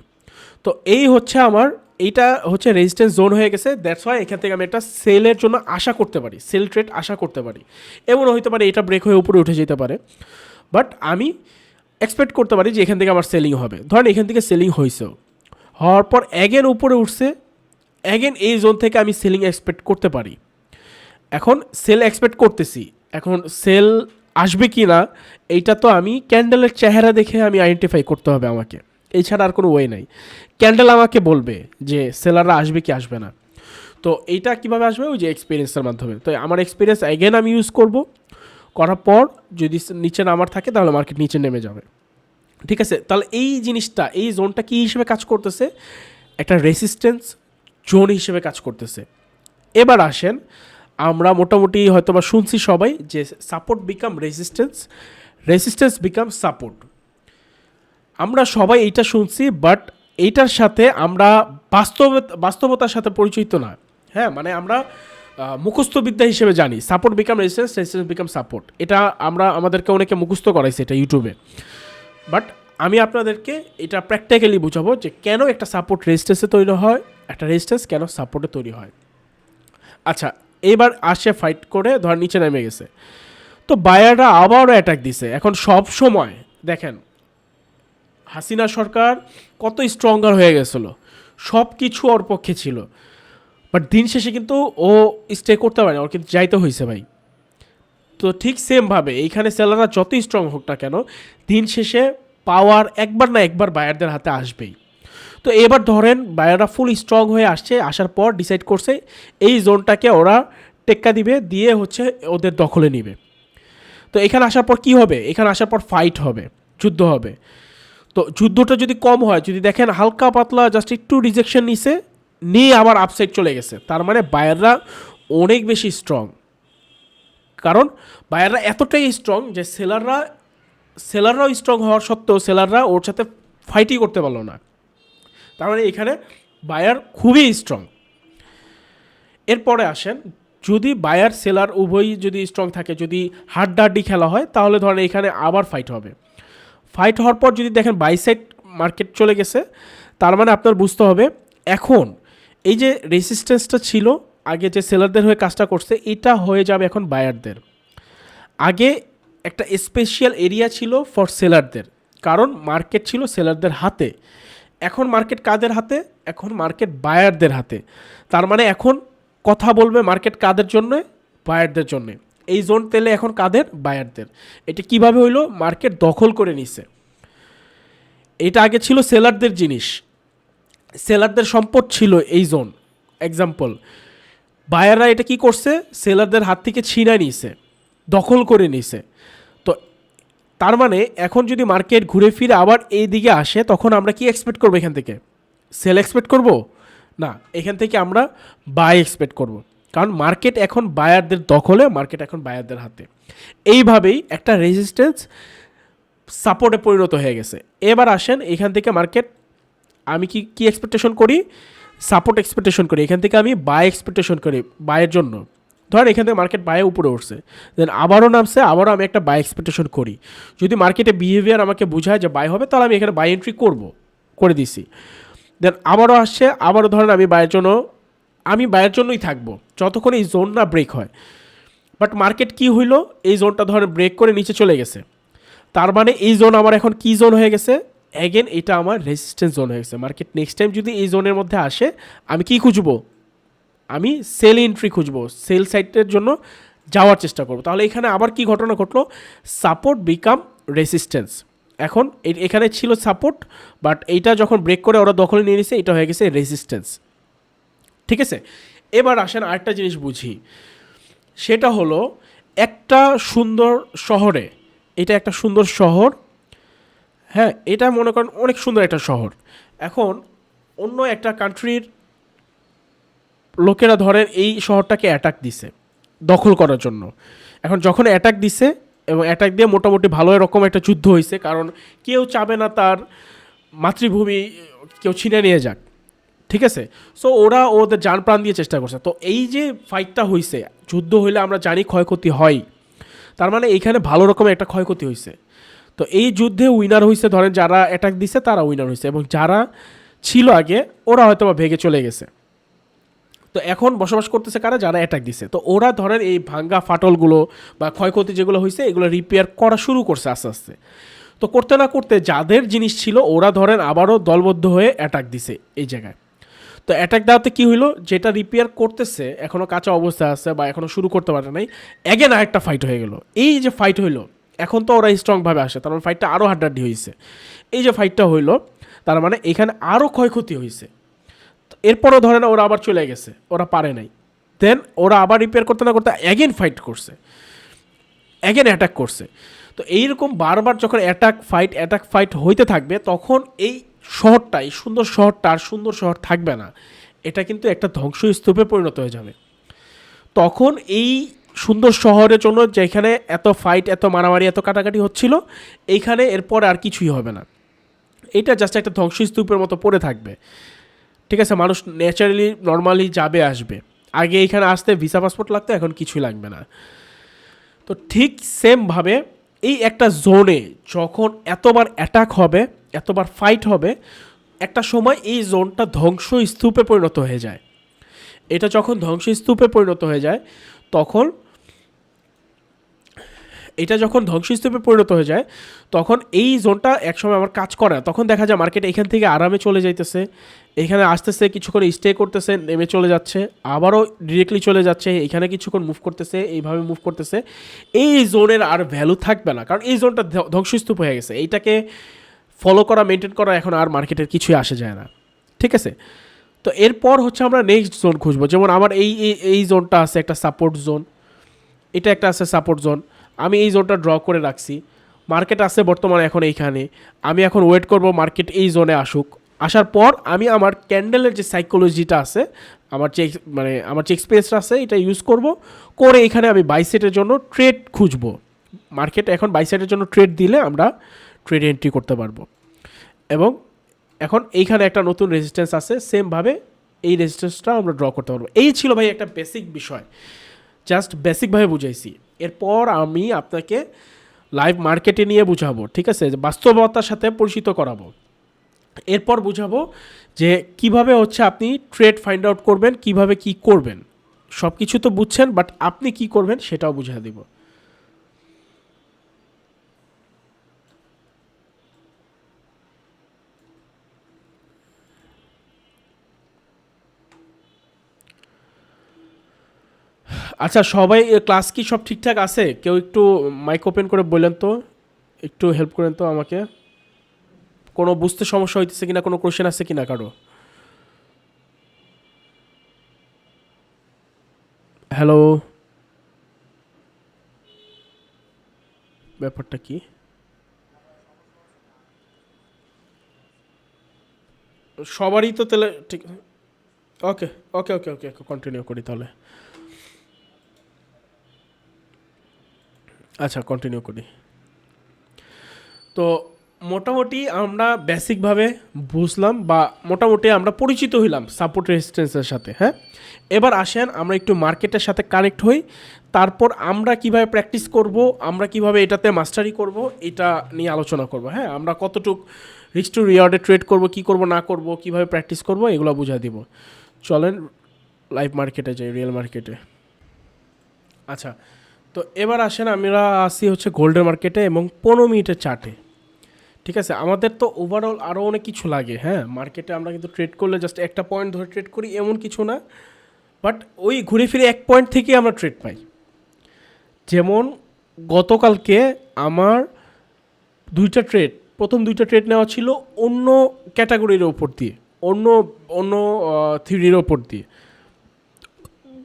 তো এই হচ্ছে আমার, এইটা হচ্ছে রেজিস্ট্যান্স জোন হয়ে গেছে, দ্যাটস ওয়াই এখান থেকে আমি একটা সেলের জন্য আশা করতে পারি, সেল ট্রেড আশা করতে পারি। এমনও হতে পারে এটা ব্রেক হয়ে উপরে উঠে যেতে পারে, বাট আমি এক্সপেক্ট করতে পারি যে এখান থেকে আমার সেলিং হবে। ধরেন এখান থেকে সেলিং হয়েছেও, হওয়ার পর অ্যাগেন উপরে উঠছে, অ্যাগেন এই জোন থেকে আমি সেলিং এক্সপেক্ট করতে পারি। এখন সেল এক্সপেক্ট করতেছি, এখন সেল আসবে কি না এইটা তো আমি ক্যান্ডেলের চেহারা দেখে আমি আইডেন্টিফাই করতে হবে আমাকে, এছাড়া আর কোনো ওয়ে নাই। ক্যান্ডেল আমাকে বলবে যে সেলাররা আসবে কি আসবে না। তো এইটা কীভাবে আসবে, ওই যে এক্সপিরিয়েন্সের মাধ্যমে। তো আমার এক্সপিরিয়েন্স অ্যাগেন আমি ইউজ করব, করার পর যদি নিচে নামার থাকে তাহলে মার্কেট নিচে নেমে যাবে, ঠিক আছে? তাহলে এই জিনিসটা, এই জোনটা কী হিসেবে কাজ করতেছে, একটা রেসিস্ট্যান্স জোন হিসেবে কাজ করতেছে। এবার আসেন, আমরা মোটামুটি হয়তো বা শুনছি সবাই যে support become resistance, resistance become support, আমরা সবাই এইটা শুনছি, বাট এইটার সাথে আমরা বাস্তবতার সাথে পরিচিত না। হ্যাঁ, মানে আমরা মুখস্থ বিদ্যা হিসেবে জানি support become resistance, resistance become support, এটা আমাদেরকে অনেকে মুখস্থ করাইছে এটা ইউটিউবে। বাট আমি আপনাদেরকে এটা প্র্যাকটিক্যালি বুঝাবো যে কেন একটা সাপোর্ট রেজিস্ট্যান্সে তৈরি হয়, একটা রেজিস্ট্যান্স কেন সাপোর্টে তৈরি হয়। আচ্ছা, এবার আসে ফাইট করে ধর নিচে নেমে গেছে, তো বায়াররা আবারও অ্যাটাক দিছে। এখন সব সময় দেখেন হাসিনা সরকার কত স্ট্রঙ্গার হয়ে গেছিলো, সব কিছু ওর পক্ষে ছিল, বাট দিন শেষে কিন্তু ও স্টে করতে পারে না, ওর কিন্তু যাইতে হয়েছে ভাই। তো ঠিক সেমভাবে এইখানে সেলাররা যতই স্ট্রং হোক না কেন, দিন শেষে পাওয়ার একবার না একবার বায়ারদের হাতে আসবেই। তো এবার ধরেন বায়াররা ফুল স্ট্রং হয়ে আসছে, আসার পর ডিসাইড করছে এই জোনটাকে ওরা টেক্কা দিবে, দিয়ে হচ্ছে ওদের দখলে নিবে। তো এখানে আসার পর কি হবে, এখানে আসার পর ফাইট হবে, যুদ্ধ হবে। তো যুদ্ধটা যদি কম হয়, যদি দেখেন হালকা পাতলা জাস্ট একটু রিজেকশন নিয়ে আবার আপসাইড চলে গেছে, তার মানে বায়াররা অনেক বেশি স্ট্রং। কারণ বায়াররা এতটাই স্ট্রং যে সেলাররাও স্ট্রং হওয়ার সত্ত্বেও সেলাররা ওর সাথে ফাইটই করতে পারলো না। তার মানে এখানে বায়ার খুবই স্ট্রং। এরপরে আসেন, যদি বায়ার সেলার উভয়ই যদি স্ট্রং থাকে, যদি হাড্ডাহাড্ডি খেলা হয়, তাহলে ধরেন এখানে আবার ফাইট হবে। ফাইট হওয়ার পর যদি দেখেন বাই সাইড মার্কেট চলে গেছে, তার মানে আপনার বুঝতে হবে এখন এই যে রেসিস্ট্যান্সটা ছিল আগে যে সেলারদের হয়ে কাজটা করছে, এটা হয়ে যাবে এখন বায়ারদের। আগে একটা স্পেশাল এরিয়া ছিল ফর সেলারদের, কারণ মার্কেট ছিল সেলারদের হাতে। এখন মার্কেট কাদের হাতে, এখন মার্কেট বায়ারদের হাতে। তার মানে এখন কথা বলবে মার্কেট কাদের জন্য, বায়ারদের জন্য। এই জোন তেলে এখন কাদের, বায়ারদের। এটা কিভাবে হইলো, মার্কেট দখল করে নিছে। এটা আগে ছিল সেলারদের জিনিস, সেলারদের সম্পদ ছিল এই জোন। এক্সাম্পল, বায়াররা এটা কি করছে, সেলারদের হাত থেকে ছিনায় নিছে, দখল করে নিছে। তো তার মানে এখন যদি মার্কেট ঘুরে ফিরে আবার এই দিকে আসে, তখন আমরা কি এক্সপেক্ট করবো, এখান থেকে সেল এক্সপেক্ট করব না, এখান থেকে আমরা বাই এক্সপেক্ট করব। কারণ মার্কেট এখন বায়ারদের দখলে, মার্কেট এখন বায়ারদের হাতে। এইভাবেই একটা রেজিস্ট্যান্স সাপোর্টে পরিণত হয়ে গেছে। এবার আসেন এখান থেকে মার্কেট, আমি কি এক্সপেকটেশন করি, সাপোর্ট এক্সপেকটেশন করি। এখান থেকে আমি বাই এক্সপেকটেশন করি বায়ের জন্য। ধরেন এখান থেকে মার্কেট বায়ে উপরে উঠছে, দেন আবারও নামছে, আবারও আমি একটা বাই এক্সপেকটেশন করি। যদি মার্কেটে বিহেভিয়ার আমাকে বোঝায় যে বাই হবে, তাহলে আমি এখানে বাই এন্ট্রি করে দিছি। দেন আবারও আসছে, আবারও ধরেন আমি বায়ের জন্যই থাকবো যতক্ষণ এই জোন না ব্রেক হয়। বাট মার্কেট কি হইলো, এই জোনটা ধরেন ব্রেক করে নিচে চলে গেছে, তার মানে এই জোন আমার এখন কি জোন হয়ে গেছে, অ্যাগেন এটা আমার রেজিস্ট্যান্স জোন হয়ে গেছে। মার্কেট নেক্সট টাইম যদি এই জোনের মধ্যে আসে, আমি কি খুঁজবো, আমি সেল এন্ট্রি খুঁজবো, সেল সাইটের জন্য যাওয়ার চেষ্টা করবো। তাহলে এখানে আবার কি ঘটনা ঘটলো, সাপোর্ট বিকাম রেসিস্ট্যান্স। এখন এখানে ছিল সাপোর্ট, বাট এইটা যখন ব্রেক করে ওরা দখলে নিয়ে নিছে, এটা হয়ে গেছে রেসিস্ট্যান্স। ঠিক আছে, এবার আসেন আরেকটা জিনিস বুঝি। সেটা হলো একটা সুন্দর শহরে, এটা একটা সুন্দর শহর, হ্যাঁ এটা মনে করেন অনেক সুন্দর একটা শহর। এখন অন্য একটা কান্ট্রির লোকেরা ধরেন এই শহরটাকে অ্যাটাক দিছে দখল করার জন্য। এখন যখন অ্যাটাক দিছে এবং অ্যাটাক দিয়ে মোটামুটি ভালো এরকম একটা যুদ্ধ হয়েছে, কারণ কেউ চাবে না তার মাতৃভূমি কেউ ছিনে নিয়ে যাক, ঠিক আছে। সো ওরা ওদের জান প্রাণ দিয়ে চেষ্টা করছে। তো এই যে ফাইটটা হয়েছে, যুদ্ধ হইলে আমরা জানি ক্ষয়ক্ষতি হয়, তার মানে এইখানে ভালো রকমের একটা ক্ষয়ক্ষতি হয়েছে। তো এই যুদ্ধে উইনার হয়েছে ধরেন যারা অ্যাটাক দিছে তারা উইনার হয়েছে, এবং যারা ছিল আগে ওরা হয়তো বা ভেগে চলে গেছে। তো এখন বসবাস করতেছে কারা, যারা অ্যাটাক দিছে। তো ওরা ধরেন এই ভাঙ্গা ফাটলগুলো বা ক্ষয়ক্ষতি যেগুলো হয়েছে এগুলো রিপেয়ার করা শুরু করছে আস্তে আস্তে। তো করতে না করতে যাদের জিনিস ছিল ওরা ধরেন আবারও দলবদ্ধ হয়ে অ্যাটাক দিছে এই জায়গায়। তো অ্যাটাক দেওয়াতে কী হইলো, যেটা রিপেয়ার করতেছে এখনও কাঁচা অবস্থায় আছে বা এখনও শুরু করতে পারে নাই, অ্যাগেন আরেকটা ফাইট হয়ে গেল। এই যে ফাইট হইলো, এখন তো ওরা স্ট্রংভাবে আসে, তার মানে ফাইটটা আরও হাড্ডাহাড্ডি হয়েছে। এই যে ফাইটটা হইলো তার মানে এখানে আরও ক্ষয়ক্ষতি হয়েছে। এরপরও ধরে না ওরা আবার চলে গেছে, ওরা পারে নাই। দেন ওরা আবার রিপেয়ার করতে না করতে অ্যাগেন ফাইট করছে, অ্যাগেন অ্যাটাক করছে। তো এইরকম বারবার যখন অ্যাটাক ফাইট হইতে থাকবে তখন এই শহরটা, এই সুন্দর শহরটা আর সুন্দর শহর থাকবে না, এটা কিন্তু একটা ধ্বংসস্তূপে পরিণত হয়ে যাবে। তখন এই সুন্দর শহরের জন্য যেখানে এত ফাইট, এত মারামারি, এত কাটাকাটি হচ্ছিল, এইখানে এরপর আর কিছুই হবে না, এটা জাস্ট একটা ধ্বংসস্তূপের মতো পড়ে থাকবে। ঠিক আছে, মানুষ ন্যাচারালি নর্মালি যাবে আসবে। আগে এখানে আসতে ভিসা পাসপোর্ট লাগতো, এখন কিছুই লাগবে না। তো ঠিক সেমভাবে এই একটা জোনে যখন এতবার অ্যাটাক হবে, এতবার ফাইট হবে, একটা সময় এই জোনটা ধ্বংসস্তূপে পরিণত হয়ে যায়। এটা যখন ধ্বংসস্তূপে পরিণত হয়ে যায় তখন তখন এই জোনটা একসময় আমার কাজ করে, তখন দেখা যায় মার্কেট এখান থেকে আরামে চলে যাইতেছে, এখানে আসতেছে, কিছুক্ষণ স্টে করতেছে, নেমে চলে যাচ্ছে, আবারও ডিরেক্টলি চলে যাচ্ছে, এখানে কিছুক্ষণ মুভ করতেছে, এইভাবে মুভ করতেছে। এই জোনের আর ভ্যালু থাকবে না, কারণ এই জোনটা ধ্বংসস্তূপ হয়ে গেছে। এইটাকে ফলো করা, মেনটেন করা এখন আর মার্কেটের কিছুই আসে যায় না, ঠিক আছে। তো এরপর হচ্ছে আমরা নেক্সট জোন খুঁজবো। যেমন আমার এই জোনটা আছে একটা সাপোর্ট জোন, এটা একটা আছে সাপোর্ট জোন, আমি এই জোনটা ড্র করে রাখছি। মার্কেট আছে বর্তমানে এখন এইখানে, আমি এখন ওয়েট করব মার্কেট এই জোনে আসুক। আসার পর আমি আমার ক্যান্ডেলের যে সাইকোলজিটা আছে, আমার যে এক্সপিরিয়েন্সটা আছে, এটা ইউজ করে এখানে আমি বাইসেটের জন্য ট্রেড খুঁজবো। মার্কেট এখন বাইসেটের জন্য ট্রেড দিলে আমরা ট্রেড এন্ট্রি করতে পারবো। এবং এখন এইখানে একটা নতুন রেজিস্ট্যান্স আছে, সেমভাবে এই রেজিস্ট্যান্সটা আমরা ড্র করতে পারবো। এই ছিল ভাই একটা বেসিক বিষয়, জাস্ট বেসিকভাবে বুঝাইছি। এরপর আমি আপনাকে লাইভ মার্কেটে নিয়ে বুঝাবো, ঠিক আছে, বাস্তবতার সাথে পরিচিত করাবো। এরপর বুঝাবো যে কিভাবে হচ্ছে আপনি ট্রেড ফাইন্ড আউট করবেন, কিভাবে কি করবেন। সব কিছু তো বুঝছেন, বাট আপনি কি করবেন সেটাও বুঝিয়ে দিব। আচ্ছা সবাই ক্লাস কি সব ঠিকঠাক আছে? কেউ একটু মাইক ওপেন করে বললেন তো, একটু হেল্প করেন তো আমাকে। কোনো বুঝতে সমস্যা হইতেছে কিনা, কোনো কোশ্চেন আছে কিনা কারো? হ্যালো, ব্যাপারটা কি? সবারই তো তাহলে ঠিক। ওকে ওকে ওকে ওকে কন্টিনিউ করি তাহলে। আচ্ছা কন্টিনিউ করি। তো মোটামুটি আমরা বেসিকভাবে বুঝলাম বা মোটামুটি আমরা পরিচিত হইলাম সাপোর্ট রেজিস্ট্যান্সের সাথে, হ্যাঁ। এবার আসেন আমরা একটু মার্কেটের সাথে কানেক্ট হই, তারপর আমরা কিভাবে প্র্যাকটিস করব, আমরা কিভাবে এটাতে মাস্টারি করব, এটা নিয়ে আলোচনা করব। হ্যাঁ, আমরা কতটুক রিস্ক টু রিওয়ার্ডে ট্রেড করব, কি করব না করব, কিভাবে প্র্যাকটিস করব, এগুলো বুঝা দিব। চলেন লাইভ মার্কেটে যাই, রিয়েল মার্কেটে। আচ্ছা, তো এবার আসেন আমরা আসি হচ্ছে গোল্ডের মার্কেটে এবং 15 মিনিটের চার্টে। ঠিক আছে, আমাদের তো ওভারঅল আরও অনেক কিছু লাগে। হ্যাঁ, মার্কেটে আমরা কিন্তু ট্রেড করলে জাস্ট একটা পয়েন্ট ধরে ট্রেড করি এমন কিছু না, বাট ওই ঘুরে ফিরে এক পয়েন্ট থেকেই আমরা ট্রেড পাই। যেমন গতকালকে আমার প্রথম দুইটা ট্রেড নেওয়া ছিল অন্য ক্যাটাগরির ওপর দিয়ে, অন্য অন্য থিওরির ওপর দিয়ে।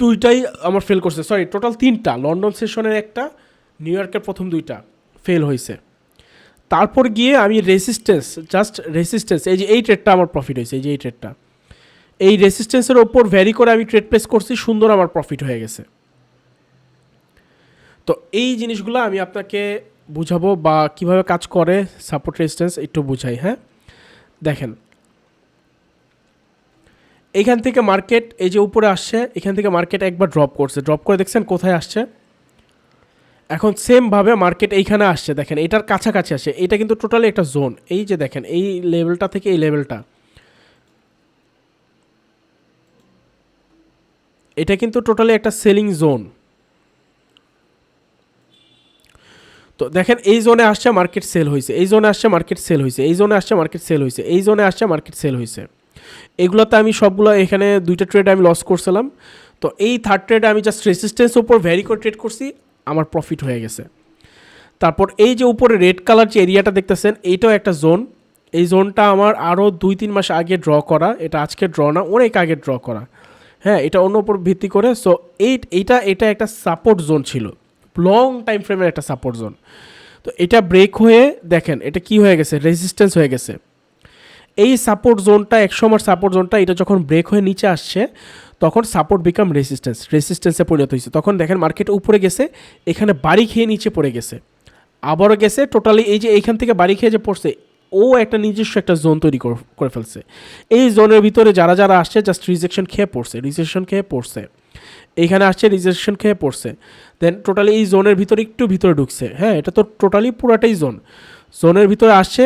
দুইটাই আমার ফেল করছে, সরি টোটাল তিনটা, লন্ডন সেশনের একটা, নিউ ইয়র্কের প্রথম দুইটা ফেল হয়েছে। তারপর গিয়ে আমি রেসিস্টেন্স এই যে এই ট্রেডটা আমার প্রফিট হয়েছে, এই যে এই ট্রেডটা, এই রেসিস্টেন্সের ওপর ভ্যারি করে আমি ট্রেড প্লেস করছি, সুন্দর আমার প্রফিট হয়ে গেছে। তো এই জিনিসগুলো আমি আপনাকে বুঝাবো বা কিভাবে কাজ করে সাপোর্ট রেজিস্ট্যান্স একটু বুঝাই। হ্যাঁ, দেখেন এইখান থেকে মার্কেট এই যে উপরে আসছে, এখান থেকে মার্কেট একবার ড্রপ করছে, ড্রপ করে দেখছেন কোথায় আসছে, এখন সেমভাবে মার্কেট এইখানে আসছে, দেখেন এটার কাছাকাছি আসে, এটা কিন্তু টোটালি একটা জোন, এই যে দেখেন এই লেভেলটা থেকে এই লেভেলটা, এটা কিন্তু টোটালি একটা সেলিং জোন। তো দেখেন এই জোনে আসছে মার্কেট সেল হয়েছে, এই জোনে আসছে মার্কেট সেল হয়েছে, এই জোনে আসছে মার্কেট সেল হয়েছে, এই জোনে আসছে মার্কেট সেল হয়েছে। এগুলোতে আমি সবগুলো এখানে দুইটা ট্রেড আমি লস করছিলাম। তো এই থার্ড ট্রেডে আমি জাস্ট রেসিস্টেন্স উপর ভ্যারি করে ট্রেড করছি, আমার প্রফিট হয়ে গেছে। তারপর এই যে উপরে রেড কালার যে এরিয়াটা দেখতেছেন, এইটাও একটা জোন, এই জোনটা আমার আরও 2-3 মাস আগে ড্র করা, এটা আজকে ড্র না, অনেক আগে ড্র করা। হ্যাঁ, এটা অন্য উপর ভিত্তি করে। সো এটা একটা সাপোর্ট জোন ছিল, লং টাইম ফ্রেমের একটা সাপোর্ট জোন। তো এটা ব্রেক হয়ে দেখেন এটা কি হয়ে গেছে, রেজিস্ট্যান্স হয়ে গেছে। এই সাপোর্ট জোনটা, একসময় সাপোর্ট জোনটা, এটা যখন ব্রেক হয়ে নিচে আসছে তখন সাপোর্ট বিকাম রেসিস্ট্যান্সে পরিণত হয়েছে। তখন দেখেন মার্কেট উপরে গেছে, এখানে বাড়ি খেয়ে নিচে পড়ে গেছে, আবারও গেছে, টোটালি এই যে এইখান থেকে বাড়ি খেয়ে যে পড়ছে, ও একটা নিজস্ব একটা জোন তৈরি করে ফেলছে। এই জোনের ভিতরে যারা যারা আসছে জাস্ট রিজেকশন খেয়ে পড়ছে, এইখানে আসছে রিজেকশন খেয়ে পড়ছে, দেন টোটালি এই জোনের ভিতরে একটু ভিতরে ঢুকছে। হ্যাঁ, এটা তো টোটালি পুরাটাই জোনের ভিতরে আসছে,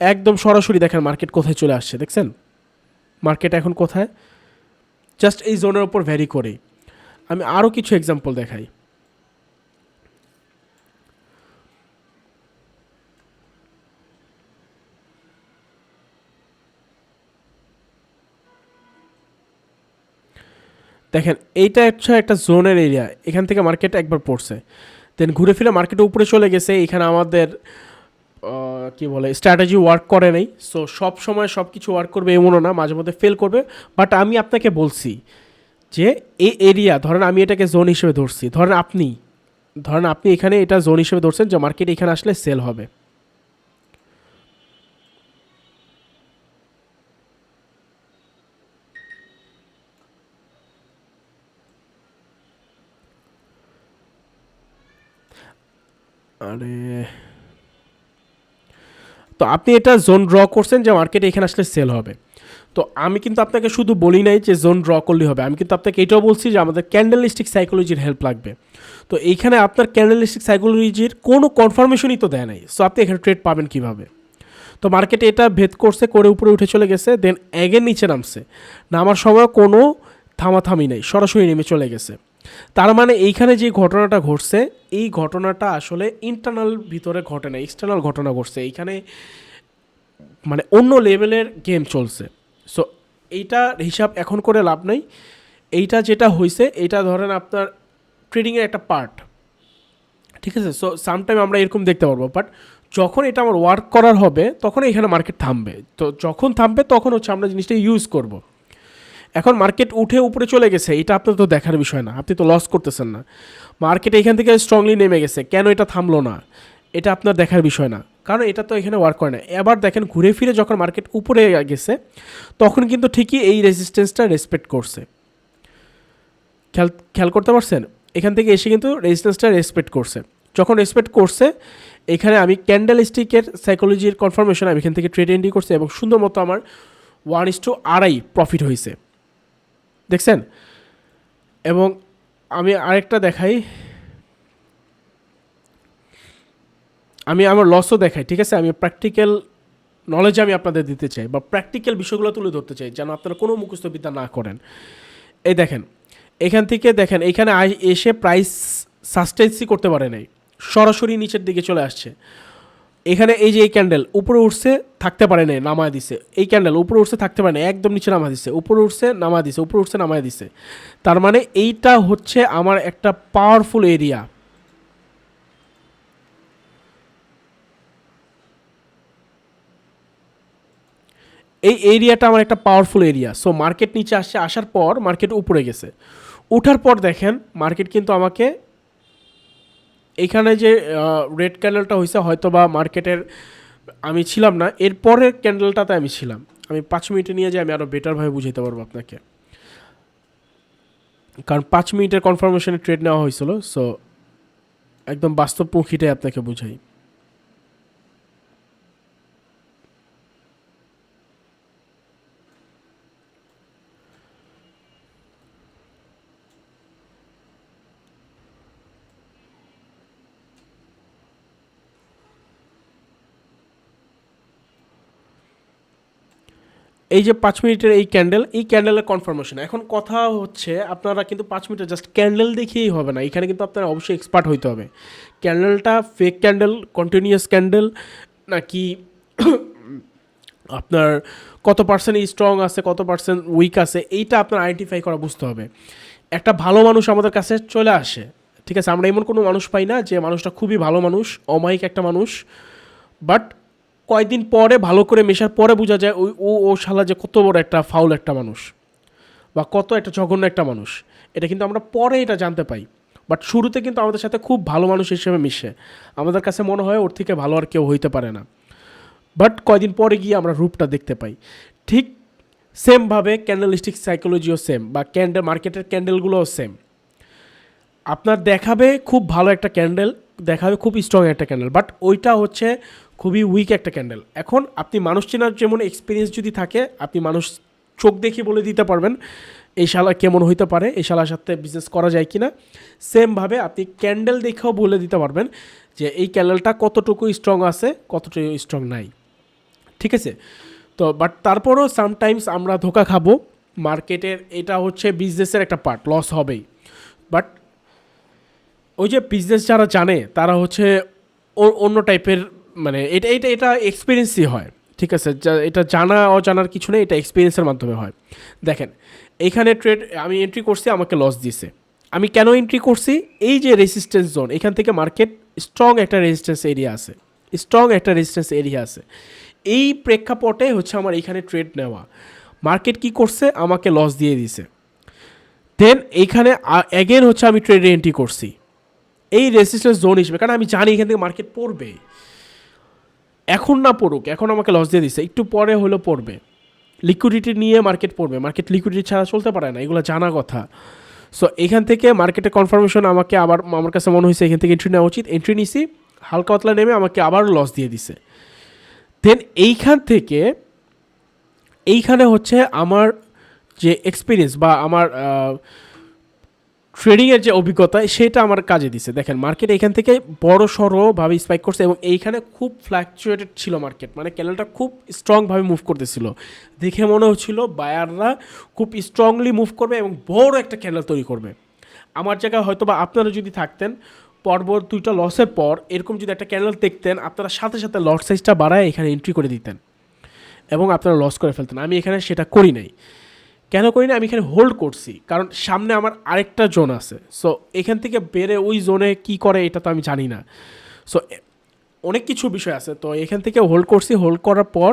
একদম সরাসরি দেখেন মার্কেট কোথায় চলে আসছে, দেখছেন মার্কেট এখন কোথায়, জাস্ট এই জোনের উপর ভ্যারি করে। আমি আরও কিছু এক্সাম্পল দেখাই। দেখেন এইটা হচ্ছে একটা জোনের এরিয়া, এখান থেকে মার্কেট একবার পড়ছে, দেন ঘুরে ফিরে মার্কেটের উপরে চলে গেছে। এখানে আমাদের কি বলে স্ট্র্যাটেজি ওয়ার্ক করে নাই। সো সব সময় সব কিছু ওয়ার্ক করবে এমনও না, মাঝে মধ্যে ফেল করবে। বাট আমি আপনাকে বলছি যে এই এরিয়া, ধরেন আমি এটাকে জোন হিসেবে ধরছি, ধরেন আপনি এখানে এটা জোন হিসেবে ধরছেন যে মার্কেট এখানে আসলে সেল হবে। আরে, তো আপনি এটা জোন ড্র করছেন যে মার্কেটে এখানে আসলে সেল হবে। তো আমি কিন্তু আপনাকে শুধু বলি নাই যে জোন ড্র করলেই হবে, আমি কিন্তু আপনাকে এটাও বলছি যে আমাদের ক্যান্ডেলিস্টিক সাইকোলজির হেল্প লাগবে। তো এইখানে আপনার ক্যান্ডেলিস্টিক সাইকোলজির কোনো কনফার্মেশনই তো দেয় নাই, সো আপনি এখানে ট্রেড পাবেন কীভাবে? তো মার্কেটে এটা ভেদ করছে, করে উপরে উঠে চলে গেছে, দেন অ্যাগেন নিচে নামছে, নামার সময় কোনো থামাথামি নেই, সরাসরি নেমে চলে গেছে। তার মানে এইখানে যে ঘটনাটা ঘটছে, এই ঘটনাটা আসলে ইন্টারনাল ভিতরে ঘটে না, এক্সটার্নাল ঘটনা ঘটছে এইখানে, মানে অন্য লেভেলের গেম চলছে। সো এইটার হিসাব এখন করে লাভ নেই, এইটা যেটা হয়েছে এইটা ধরেন আপনার ট্রেডিংয়ের একটা পার্ট, ঠিক আছে। সো সামটাইম আমরা এরকম দেখতে পারবো, বাট যখন এটা আমার ওয়ার্ক করার হবে তখন এখানে মার্কেট থামবে। তো যখন থামবে তখন হচ্ছে আমরা জিনিসটা ইউজ করব। এখন মার্কেট উঠে উপরে চলে গেছে, এটা আপনার তো দেখার বিষয় না, আপনি তো লস করতেছেন না। মার্কেট এখান থেকে স্ট্রংলি নেমে গেছে, কেন এটা থামলো না, এটা আপনার দেখার বিষয় না, কারণ এটা তো এখানে ওয়ার্ক করে না। এবার দেখেন ঘুরে ফিরে যখন মার্কেট উপরে গেছে তখন কিন্তু ঠিকই এই রেজিস্ট্যান্সটা রেসপেক্ট করছে, খেয়াল করতে পারছেন? এখান থেকে এসে কিন্তু রেজিস্ট্যান্সটা রেসপেক্ট করছে। যখন রেসপেক্ট করছে, এখানে আমি ক্যান্ডেলস্টিকের সাইকোলজির কনফার্মেশন আমি এখান থেকে ট্রেড এন্ট্রি করছি এবং সুন্দর মতো আমার 1:2 প্রফিট হয়েছে, দেখছেন? এবং আমি আরেকটা দেখাই, আমি আমার লসও দেখাই, ঠিক আছে? আমি প্র্যাকটিক্যাল নলেজ আমি আপনাদের দিতে চাই, বা প্র্যাকটিক্যাল বিষয়গুলো তুলে ধরতে চাই, যেন আপনারা কোনো মুখস্থবিদ্যা না করেন। এই দেখেন, এখান থেকে দেখেন এইখানে এসে প্রাইস সাস্টেন্সই করতে পারে নাই, সরাসরি নিচের দিকে চলে আসছে। এখানে এই যে এই ক্যান্ডেল উপরে উঠছে, থাকতে পারে নাই, নামায় দিছে। এই ক্যান্ডেল উপরে উঠছে, থাকতে পারে না, একদম নিচে নামা দিছে, উপরে উঠছে নামা দিছে, উপরে উঠছে নামায় দিছে। তার মানে এইটা হচ্ছে আমার একটা পাওয়ারফুল এরিয়া। এই এরিয়াটা আমার একটা পাওয়ারফুল এরিয়া। সো মার্কেট নিচে আসছে, আসার পর মার্কেট উপরে গেছে, ওঠার পর দেখেন মার্কেট কিন্তু আমাকে এইখানে যে রেড ক্যান্ডেলটা হয়েছে হয়তো বা মার্কেটের আমি ছিলাম না, এর পরের ক্যান্ডেলটাতে আমি ছিলাম। আমি 5 মিনিটে নিয়ে যাই, আমি আরও বেটারভাবে বুঝাইতে পারবো আপনাকে, কারণ 5 মিনিটের কনফার্মেশনে ট্রেড নেওয়া হয়েছিল। সো একদম বাস্তবমুখীটাই আপনাকে বুঝাই। এই যে 5 মিনিটের এই ক্যান্ডেলের কনফার্মেশন। এখন কথা হচ্ছে আপনারা কিন্তু 5 মিনিটের জাস্ট ক্যান্ডেল দেখিয়েই হবে না, এখানে কিন্তু আপনারা অবশ্যই এক্সপার্ট হইতে হবে। ক্যান্ডেলটা ফেক ক্যান্ডেল, কন্টিনিউয়াস ক্যান্ডেল, নাকি আপনার কত পার্সেন্ট স্ট্রং আছে, কত পার্সেন্ট উইক আছে, এইটা আপনার আইডেন্টিফাই করা বুঝতে হবে। একটা ভালো মানুষ আমাদের কাছে চলে আসে, ঠিক আছে, আমরা এমন কোনো মানুষ পাই না যে মানুষটা খুবই ভালো মানুষ, অমায়িক একটা মানুষ, বাট কয়েকদিন পরে ভালো করে মেশার পরে বোঝা যায় ওই ও শালা যে কত বড় একটা ফাউল একটা মানুষ বা কত একটা জঘন্য একটা মানুষ। এটা কিন্তু আমরা পরে এটা জানতে পাই, বাট শুরুতে কিন্তু আমাদের সাথে খুব ভালো মানুষ হিসেবে মিশে, আমাদের কাছে মনে হয় ওর থেকে ভালো আর কেউ হইতে পারে না, বাট কয়দিন পরে গিয়ে আমরা রূপটা দেখতে পাই। ঠিক সেমভাবে ক্যান্ডেলিস্টিক সাইকোলজিও সেম, বা মার্কেটের ক্যান্ডেলগুলোও সেম। আপনার দেখাবে খুব ভালো একটা ক্যান্ডেল, দেখাবে খুব স্ট্রং একটা ক্যান্ডেল, বাট ওইটা হচ্ছে খুবই উইক একটা ক্যান্ডেল। এখন আপনি মানুষ চেনার যেমন এক্সপিরিয়েন্স যদি থাকে, আপনি মানুষ চোখ দেখে বলে দিতে পারবেন এই শালা কেমন হইতে পারে, এই শালার সাথে বিজনেস করা যায় কি না। সেমভাবে আপনি ক্যান্ডেল দেখেও বলে দিতে পারবেন যে এই ক্যান্ডেলটা কতটুকু স্ট্রং আছে, কতটুকু স্ট্রং নাই, ঠিক আছে। তো বাট তারপরও সামটাইমস আমরা ধোকা খাবো। মার্কেটের এটা হচ্ছে বিজনেসের একটা পার্ট, লস হবেই। বাট ওই যে বিজনেস যারা জানে তারা হচ্ছে অন্য টাইপের, মানে এটা এটা এটা এক্সপিরিয়েন্সই হয়, ঠিক আছে। এটা জানা অজানার কিছু নেই, এটা এক্সপিরিয়েন্সের মাধ্যমে হয়। দেখেন এইখানে ট্রেড আমি এন্ট্রি করছি, আমাকে লস দিছে। আমি কেন এন্ট্রি করছি? এই যে রেজিস্ট্যান্স জোন, এখান থেকে মার্কেট স্ট্রং একটা রেজিস্ট্যান্স এরিয়া আছে, এই প্রেক্ষাপটে হচ্ছে আমার এইখানে ট্রেড নেওয়া। মার্কেট কি করছে? আমাকে লস দিয়ে দিছে। দেন এইখানে অ্যাগেন হচ্ছে আমি ট্রেডে এন্ট্রি করছি এই রেজিস্ট্যান্স জোন হিসেবে, কারণ আমি জানি এখান থেকে মার্কেট পড়বে, এখন না পড়ুক, এখন আমাকে লস দিয়ে দিচ্ছে, একটু পরে হলেও পড়বে। লিকুইডিটি নিয়ে মার্কেট পড়বে, মার্কেট লিকুইডিটি ছাড়া চলতে পারে না, এগুলো জানা কথা। সো এখান থেকে মার্কেটের কনফার্মেশন আমাকে আবার, আমার কাছে মনে হয়েছে এখান থেকে এন্ট্রি নেওয়া উচিত, এন্ট্রি নিছি, হালকা পাতলা নেমে আমাকে আবার লস দিয়ে দিছে। দেন এইখানে হচ্ছে আমার যে এক্সপিরিয়েন্স বা আমার ট্রেডিংয়ের যে অভিজ্ঞতা, সেটা আমার কাজে দিছে। দেখেন মার্কেট এইখান থেকে বড় সড়োভাবে স্পাইক করছে এবং এইখানে খুব ফ্ল্যাকচুয়েটেড ছিল মার্কেট, মানে ক্যান্ডেলটা খুব স্ট্রংভাবে মুভ করতেছিল। দেখে মনে হচ্ছিল বায়াররা খুব স্ট্রংলি মুভ করবে এবং বড় একটা ক্যান্ডেল তৈরি করবে। আমার জায়গায় হয়তো বা আপনারা যদি থাকতেন, পরপর 2টা লসের পর এরকম যদি একটা ক্যান্ডেল দেখতেন, আপনারা সাথে সাথে লট সাইজটা বাড়ায় এখানে এন্ট্রি করে দিতেন এবং আপনারা লস করে ফেলতেন। আমি এখানে সেটা করি নাই। কেন করি না? আমি এখানে হোল্ড করছি, কারণ সামনে আমার আরেকটা জোন আছে। সো এখান থেকে বেড়ে ওই জোনে কি করে এটা তো আমি জানি না। সো অনেক কিছু বিষয় আছে, তো এখান থেকে হোল্ড করছি। হোল্ড করার পর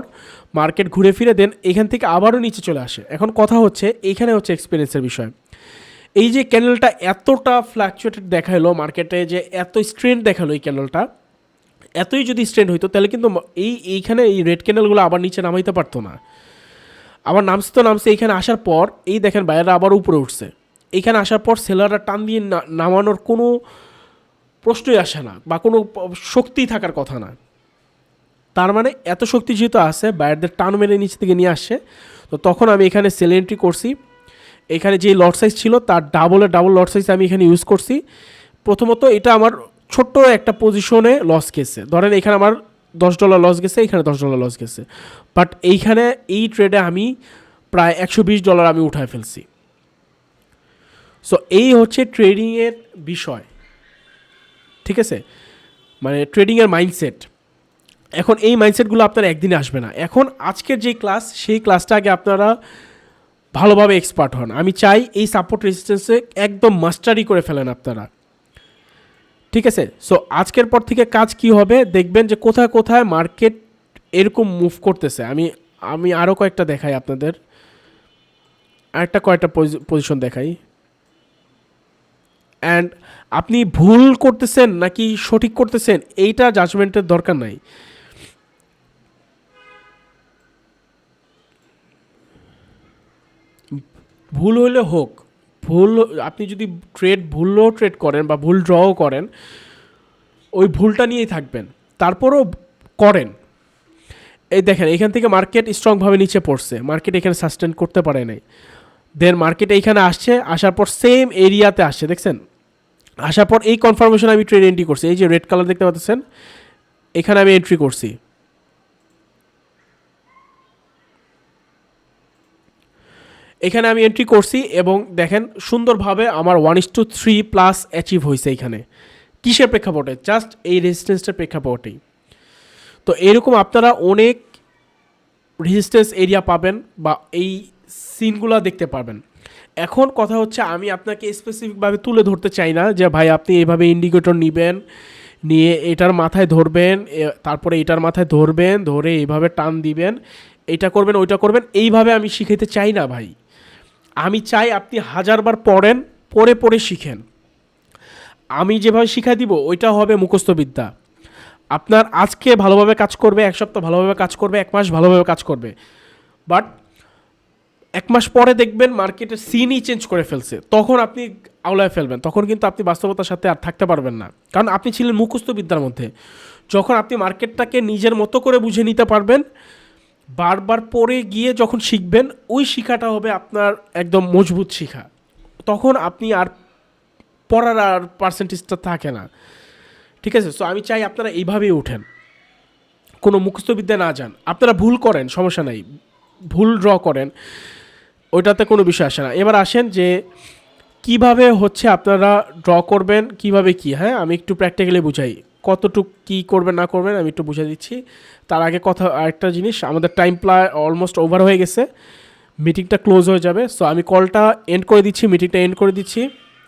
মার্কেট ঘুরে ফিরে দেন এখান থেকে আবারও নিচে চলে আসে। এখন কথা হচ্ছে এইখানে হচ্ছে এক্সপিরিয়েন্সের বিষয়। এই যে ক্যান্ডেলটা এতটা ফ্ল্যাকচুয়েটেড দেখালো মার্কেটে, যে এত স্ট্রেন্থ দেখালো এই ক্যান্ডেলটা, এতই যদি স্ট্রেন্থ হইতো তাহলে কিন্তু এইখানে এই রেড ক্যান্ডেলগুলো আবার নিচে নামাইতে পারতো না। আবার নামছে, এইখানে আসার পর এই দেখেন বাইরেরা আবার উপরে উঠছে। এইখানে আসার পর সেলাররা টান দিয়ে নামানোর কোনো প্রশ্নই আসে না, বা কোনো শক্তি থাকার কথা না। তার মানে এত শক্তি যেহেতু আছে, বাইরদের টান মেরে নিচে থেকে নিয়ে আসছে। তো তখন আমি এখানে সেল এন্ট্রি করছি। এখানে যে লট সাইজ ছিল তার ডাবল লট সাইজ আমি এখানে ইউজ করছি। প্রথমত এটা আমার ছোট্ট একটা পজিশনে লস গেছে, ধরেন এখানে আমার $10 লস গেছে, এখানে $10 লস গেছে, বাট এইখানে এই ট্রেডে আমি প্রায় $120 আমি উঠায় ফেলছি। সো এই হচ্ছে ট্রেডিংয়ের বিষয়, ঠিক আছে, মানে ট্রেডিংয়ের মাইন্ডসেট। এখন এই মাইন্ডসেটগুলো আপনার একদিনে আসবে না। এখন আজকের যে ক্লাস, সেই ক্লাসটা আগে আপনারা ভালোভাবে এক্সপার্ট হন। আমি চাই এই সাপোর্ট রেজিস্ট্যান্সে একদম মাস্টারি করে ফেলেন আপনারা, ঠিক আছে। সো আজকের পর থেকে কাজ কি হবে দেখবেন, যে কোথায় কোথায় মার্কেট এরকম মুভ করতেছে। আমি আরও কয়েকটা দেখাই আপনাদের, কয়েকটা পজিশন দেখাই। অ্যান্ড আপনি ভুল করতেছেন নাকি সঠিক করতেছেন এইটা জাজমেন্টের দরকার নাই। ভুল হইলে হোক, ভুল আপনি যদি ভুলও ট্রেড করেন বা ভুল ড্রও করেন, ওই ভুলটা নিয়েই থাকবেন, তারপরও করেন। এই দেখেন এখান থেকে মার্কেট স্ট্রংভাবে নিচে পড়ছে, মার্কেট এখানে সাস্টেন করতে পারে নাই, দেন মার্কেট এইখানে আসছে, আসার পর সেম এরিয়াতে আসছে, দেখছেন, আসার পর এই কনফার্মেশন আমি ট্রেড এন্ট্রি করছি, এই যে রেড কালার দেখতে পাচ্ছেন এখানে আমি এন্ট্রি করছি। এখানে আমি এন্ট্রি করছি এবং দেখেন সুন্দরভাবে আমার 1:3 অ্যাচিভ হয়েছে এখানে। কিসের প্রেক্ষাপটে? জাস্ট এই রেজিস্ট্যান্সটার প্রেক্ষাপটেই। তো এরকম আপনারা অনেক রেজিস্ট্যান্স এরিয়া পাবেন বা এই সিনগুলো দেখতে পাবেন। এখন কথা হচ্ছে আমি আপনাকে স্পেসিফিকভাবে তুলে ধরতে চাই না যে ভাই আপনি এইভাবে ইন্ডিকেটর নেবেন, নিয়ে এটার মাথায় ধরবেন, তারপরে এটার মাথায় ধরবেন, ধরে এইভাবে টান দিবেন, এটা করবেন ওইটা করবেন, এইভাবে আমি শিখাইতে চাই না ভাই। আমি চাই আপনি হাজারবার পড়েন, পড়ে পড়ে শিখেন। আমি যেভাবে শিখাই দিব ওইটা হবে মুখস্থ বিদ্যা। আপনার আজকে ভালোভাবে কাজ করবে, এক সপ্তাহ ভালোভাবে কাজ করবে, এক মাস ভালোভাবে কাজ করবে, বাট এক মাস পরে দেখবেন মার্কেটের সিনই চেঞ্জ করে ফেলছে, তখন আপনি আওলায় ফেলবেন, তখন কিন্তু আপনি বাস্তবতার সাথে আর থাকতে পারবেন না, কারণ আপনি ছিলেন মুখস্থ বিদ্যার মধ্যে। যখন আপনি মার্কেটটাকে নিজের মতো করে বুঝে নিতে পারবেন, বারবার পড়ে গিয়ে যখন শিখবেন, ওই শিখাটা হবে আপনার একদম মজবুত শিখা, তখন আপনি আর পড়ার আর পার্সেন্টেজটা থাকে না। ঠিক আছে, সো আমি চাই আপনারা এইভাবেই ওঠেন, কোনো মুখস্থবিদ্যা না যান। আপনারা ভুল করেন, সমস্যা নাই, ভুল ড্র করেন, ওইটাতে কোনো বিষয় আসে না। এবার আসেন যে কিভাবে হচ্ছে আপনারা ড্র করবেন, কিভাবে কি, হ্যাঁ আমি একটু প্র্যাকটিক্যালি বুঝাই, কতটুক কী করবেন না করবেন আমি একটু বুঝিয়ে দিচ্ছি। তার আগে কথা আরেকটা জিনিস, আমাদের টাইম প্রায় অলমোস্ট ওভার হয়ে গেছে, মিটিংটা ক্লোজ হয়ে যাবে, সো আমি কলটা এন্ড করে দিচ্ছি, মিটিংটা এন্ড করে দিচ্ছি,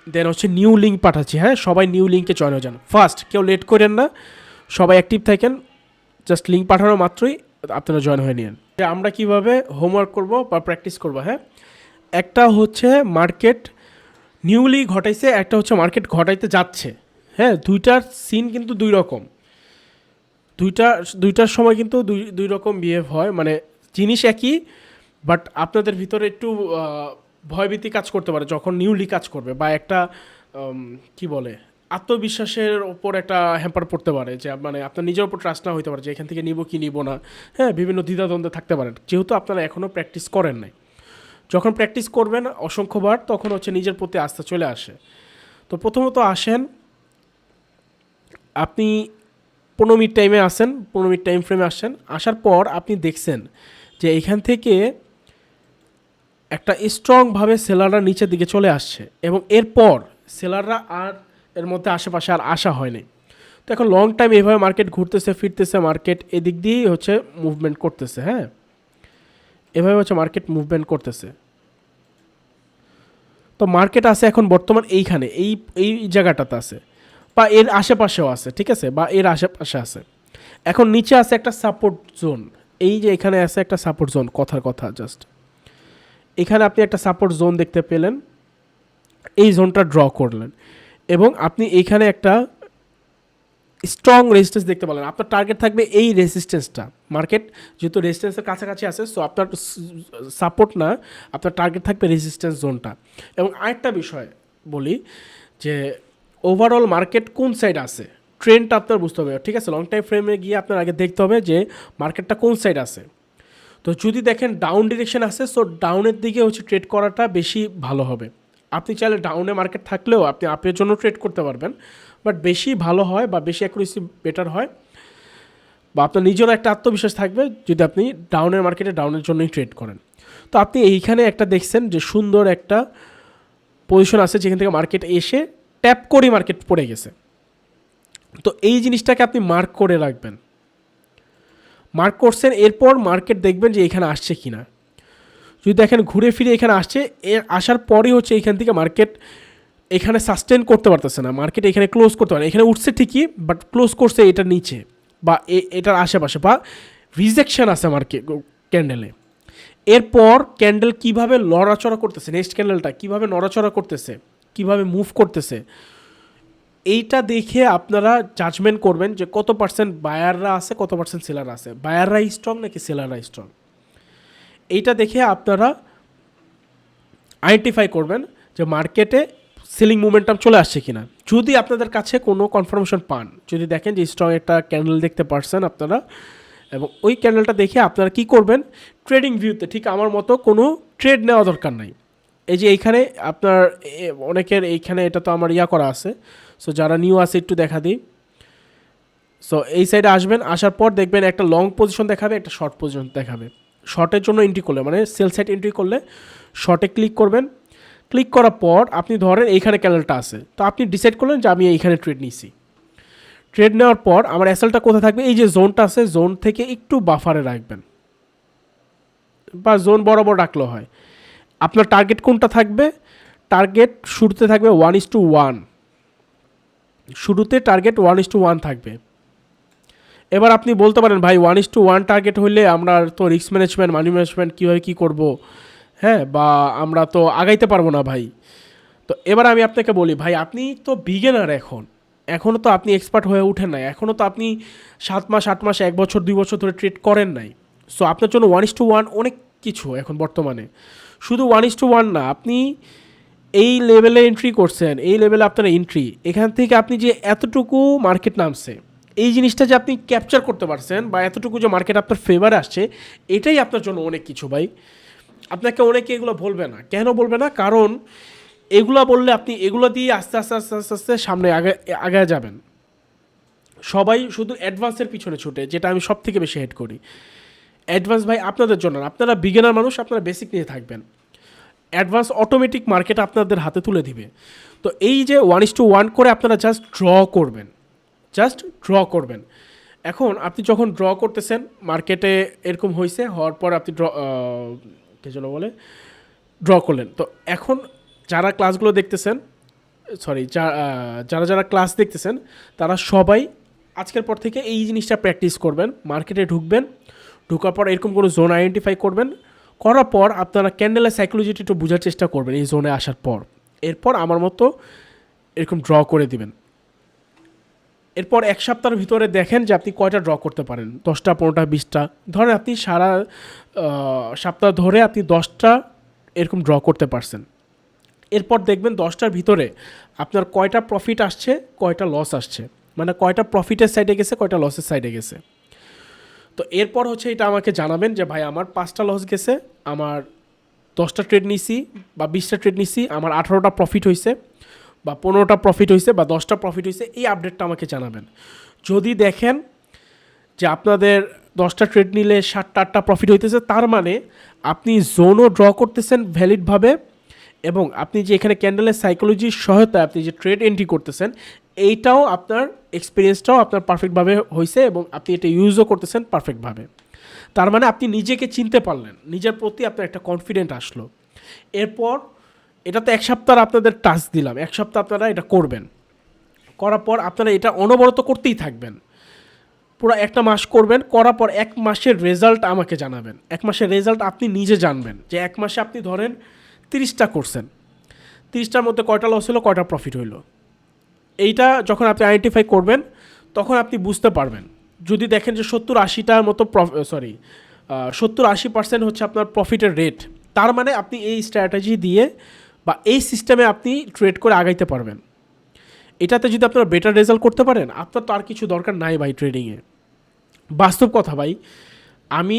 দেন হচ্ছে নিউ লিঙ্ক পাঠাচ্ছি। হ্যাঁ, সবাই নিউ লিঙ্কে জয়েন হয়ে যান ফার্স্ট, কেউ লেট করেন না, সবাই অ্যাক্টিভ থাকেন, জাস্ট লিঙ্ক পাঠানো মাত্রই আপনারা জয়েন হয়ে নিন। আমরা কিভাবে হোমওয়ার্ক করব বা প্র্যাকটিস করব, হ্যাঁ একটা হচ্ছে মার্কেট নিউলি ঘটাইছে, একটা হচ্ছে মার্কেট ঘটাইতে যাচ্ছে। হ্যাঁ, দুইটার সিন কিন্তু দুই রকম, দুইটার সময় কিন্তু দুই রকম বিহেভ হয়, মানে জিনিস একই, বাট আপনাদের ভিতরে একটু ভয়ভীতি কাজ করতে পারে যখন নিউলি কাজ করবে, বা একটা কি বলে আত্মবিশ্বাসের ওপর একটা হ্যাম্পার পড়তে পারে, যে মানে আপনার নিজের ওপর ট্রাস্ট না হইতে পারে যে এখান থেকে নিব কি নিব না। হ্যাঁ, বিভিন্ন দ্বিধাদ্বন্দ্বে থাকতে পারেন, যেহেতু আপনারা এখনও প্র্যাকটিস করেন নাই। যখন প্র্যাকটিস করবেন অসংখ্যবার, তখন হচ্ছে নিজের প্রতি আস্থা চলে আসে। তো প্রথমত আসেন, আপনি 15 মিনিট টাইমে আসেন, 15 মিনিট টাইম ফ্রেমে আসেন, আসার পর আপনি দেখছেন যে এখান থেকে একটা স্ট্রংভাবে সেলাররা নিচের দিকে চলে আসছে, এবং এরপর সেলাররা আর এর মধ্যে আশেপাশে আর আসা হয়নি। তো এখন লং টাইম এইভাবে মার্কেট ঘুরতেছে ফিরতেছে, মার্কেট এদিক দিয়েই হচ্ছে মুভমেন্ট করতেছে। হ্যাঁ, এভাবে হচ্ছে মার্কেট মুভমেন্ট করতেছে। তো মার্কেট আছে এখন বর্তমান এইখানে, এই জায়গাটাতে আছে, বা এর আশেপাশেও আছে, ঠিক আছে, বা এর আশেপাশে আছে। এখন নিচে আছে একটা সাপোর্ট জোন, এই যে এখানে আছে একটা সাপোর্ট জোন, কথার কথা জাস্ট এখানে আপনি একটা সাপোর্ট জোন দেখতে পেলেন, এই জোনটা ড্র করলেন, এবং আপনি এইখানে একটা স্ট্রং রেজিস্ট্যান্স দেখতে পেলেন। আপনার টার্গেট থাকবে এই রেজিস্ট্যান্সটা, মার্কেট যেহেতু রেজিস্ট্যান্সের কাছাকাছি আছে, সো আপনার সাপোর্ট না, আপনার টার্গেট থাকবে রেজিস্ট্যান্স জোনটা। এবং আরেকটা বিষয় বলি যে ওভারঅল মার্কেট কোন সাইড আছে, ট্রেন্ডটা আপনার বুঝতে হবে, ঠিক আছে। লং টাইম ফ্রেমে গিয়ে আপনার আগে দেখতে হবে যে মার্কেটটা কোন সাইড আছে। তো যদি দেখেন ডাউন ডিরেকশন আছে, সো ডাউনের দিকে হচ্ছে ট্রেড করাটা বেশি ভালো হবে। আপনি চাইলে ডাউনে মার্কেট থাকলেও আপনি আপের জন্য ট্রেড করতে পারবেন, বাট বেশি ভালো হয় বা বেশি অ্যাকুরেসি বেটার হয়, বা আপনার নিজেরও একটা আত্মবিশ্বাস থাকবে যদি আপনি ডাউনের মার্কেটে ডাউনের জন্যই ট্রেড করেন। তো আপনি এইখানে একটা দেখছেন যে সুন্দর একটা পজিশন আছে, যেখান থেকে মার্কেট এসে ট্যাপ করে মার্কেট পড়ে গেছে। তো এই জিনিসটাকে আপনি মার্ক করে রাখবেন, মার্ক করছেন, এরপর মার্কেট দেখবেন যে এখানে আসছে কি না। যদি দেখেন ঘুরে ফিরে এখানে আসছে, এর আসার পরেই হচ্ছে এখান থেকে মার্কেট এখানে সাস্টেন করতে পারতেছে না, মার্কেট এখানে ক্লোজ করতে পারে, এখানে উঠছে ঠিকই, বাট ক্লোজ করছে এটার নিচে বা এটার আশেপাশে, বা রিজেকশন আছে মার্কেট ক্যান্ডেলে। এরপর ক্যান্ডেল কিভাবে নড়াচড়া করতেছে, নেক্সট ক্যান্ডেলটা কিভাবে নড়াচড়া করতেছে, কিভাবে মুভ করতেছে, এইটা দেখে আপনারা জাজমেন্ট করবেন যে কত পার্সেন্ট বায়াররা আছে, কত পার্সেন্ট সেলার আছে, বায়াররাই স্ট্রং নাকি সেলাররাই স্ট্রং। এইটা দেখে আপনারা আইডেন্টিফাই করবেন যে মার্কেটে সেলিং মোমেন্টাম চলে আসছে কিনা। যদি আপনাদের কাছে কোনো কনফার্মেশন পান, যদি দেখেন যে স্ট্রং একটা ক্যান্ডেল দেখতে পারছেন আপনারা, এবং ওই ক্যান্ডেলটা দেখে আপনারা কি করবেন, ট্রেডিং ভিউতে ঠিক আমার মতো কোনো ট্রেড নেওয়া দরকার নাই। এই যে এইখানে আপনার অনেকের এইখানে এটা তো আমার করা আছে, সো যারা নিউ আছে একটু দেখা দিই। সো এই সাইডে আসবেন, আসার পর দেখবেন একটা লং পজিশন দেখাবে, একটা শর্ট পজিশন দেখাবে। শর্টের জন্য এন্ট্রি করলে মানে সেল সাইড এন্ট্রি করলে শর্টে ক্লিক করবেন। ক্লিক করার পর আপনি ধরেন এইখানে ক্যান্ডেলটা আছে, তো আপনি ডিসাইড করলেন যে আমি এইখানে ট্রেড নিছি। ট্রেড নেওয়ার পর আমার অ্যাসেলটা কোথায় থাকবে, এই যে জোনটা আছে জোন থেকে একটু বাফারে রাখবেন, বা জোন বরাবর রাখলেও হয়। আপনার টার্গেট কোনটা থাকবে, টার্গেট শুরুতে থাকবে 1:1, শুরুতে টার্গেট 1:1 থাকবে। এবার আপনি বলতে পারেন ভাই 1:1 টার্গেট হইলে আমরা তো রিস্ক ম্যানেজমেন্ট, মানি ম্যানেজমেন্ট কীভাবে কী করবো, হ্যাঁ, বা আমরা তো আগাইতে পারবো না ভাই। তো এবার আমি আপনাকে বলি ভাই, আপনি তো বিগিনার, এখনও তো আপনি এক্সপার্ট হয়ে উঠেন নাই, এখনও তো আপনি 7 মাস 8 মাস 1 বছর 2 বছর ধরে ট্রেড করেন নাই। সো আপনার জন্য 1:1 অনেক কিছু এখন বর্তমানে। শুধু 1:1 না, আপনি এই লেভেলে এন্ট্রি করছেন, এই লেভেলে আপনার এন্ট্রি, এখান থেকে আপনি যে এতটুকু মার্কেট নামছে, এই জিনিসটা যে আপনি ক্যাপচার করতে পারছেন, বা এতটুকু যে মার্কেট আপনার ফেভারে আসছে, এটাই আপনার জন্য অনেক কিছু ভাই। আপনাকে অনেকে এগুলো বলবে না, কেন বলবে না, কারণ এগুলো বললে আপনি এগুলো দিয়ে আস্তে আস্তে আস্তে আস্তে আস্তে সামনে আগে যাবেন। সবাই শুধু অ্যাডভান্সের পিছনে ছুটে, যেটা আমি সব থেকে বেশি হেড করি। অ্যাডভান্স ভাই আপনাদের জন্য, আপনারা বিগিনার মানুষ, আপনারা বেসিক নিয়ে থাকবেন। অ্যাডভান্স অটোমেটিক মার্কেট আপনাদের হাতে তুলে দিবে। তো এই যে 1:1 করে আপনারা জাস্ট ড্র করবেন। এখন আপনি যখন ড্র করতেছেন, মার্কেটে এরকম হয়েছে, হওয়ার পর আপনি কে যেন বলে ড্র করলেন। তো এখন যারা ক্লাসগুলো দেখতেছেন, যারা ক্লাস দেখতেছেন, তারা সবাই আজকের পর থেকে এই জিনিসটা প্র্যাকটিস করবেন। মার্কেটে ঢুকার পর এরকম কোনো জোন আইডেন্টিফাই করবেন, করার পর আপনারা ক্যান্ডেলের সাইকোলজিটা একটু বোঝার চেষ্টা করবেন এই জোনে আসার পর। এরপর আমার মতো এরকম ড্র করে দিবেন। এরপর 1 সপ্তাহের ভিতরে দেখেন যে আপনি কয়টা ড্র করতে পারেন, 10টা 15টা 20টা। ধরেন আপনি সারা সপ্তাহ ধরে আপনি 10টা এরকম ড্র করতে পারছেন। এরপর দেখবেন 10টার ভিতরে আপনার কয়টা প্রফিট আসছে, কয়টা লস আসছে, মানে কয়টা প্রফিটের সাইডে গেছে, কয়টা লসের সাইডে গেছে। তো এরপর হচ্ছে এটা আমাকে জানাবেন যে ভাই আমার 5টা লস গেছে, আমার 10টা ট্রেড নিছি বা 20টা ট্রেড নিছি, আমার 18টা প্রফিট হয়েছে বা 15টা প্রফিট হয়েছে বা 10টা প্রফিট হয়েছে, এই আপডেটটা আমাকে জানাবেন। যদি দেখেন যে আপনাদের 10টা ট্রেড নিলে 7টা 8টা প্রফিট হইতেছে, তার মানে আপনি জোনও ড্র করতেছেন ভ্যালিডভাবে, এবং আপনি যে এখানে ক্যান্ডেলের সাইকোলজির সহায়তায় আপনি যে ট্রেড এন্ট্রি করতেছেন, এইটাও আপনার এক্সপিরিয়েন্সটাও আপনার পারফেক্টভাবে হয়েছে, এবং আপনি এটা ইউজও করতেছেন পারফেক্টভাবে। তার মানে আপনি নিজেকে চিনতে পারলেন, নিজের প্রতি আপনার একটা কনফিডেন্ট আসলো। এরপর এটা তো 1 সপ্তাহ আপনাদের টাস্ক দিলাম, 1 সপ্তাহ আপনারা এটা করবেন। করার পর আপনারা এটা অনবরত করতেই থাকবেন, পুরো 1টা মাস করবেন। করার পর 1 মাসের রেজাল্ট আমাকে জানাবেন। 1 মাসের রেজাল্ট আপনি নিজে জানবেন যে 1 মাসে আপনি ধরেন 30টা করছেন, 30টার মধ্যে কয়টা লস হলো, কয়টা প্রফিট হইলো। এইটা যখন আপনি আইডেন্টিফাই করবেন, তখন আপনি বুঝতে পারবেন। যদি দেখেন যে 70-80টার মতো 70-80% হচ্ছে আপনার প্রফিটের রেট, তার মানে আপনি এই স্ট্র্যাটেজি দিয়ে বা এই সিস্টেমে আপনি ট্রেড করে আগাইতে পারবেন। এটাতে যদি আপনারা বেটার রেজাল্ট করতে পারেন, আপনার তো আর কিছু দরকার নাই ভাই ট্রেডিংয়ে। বাস্তব কথা ভাই, আমি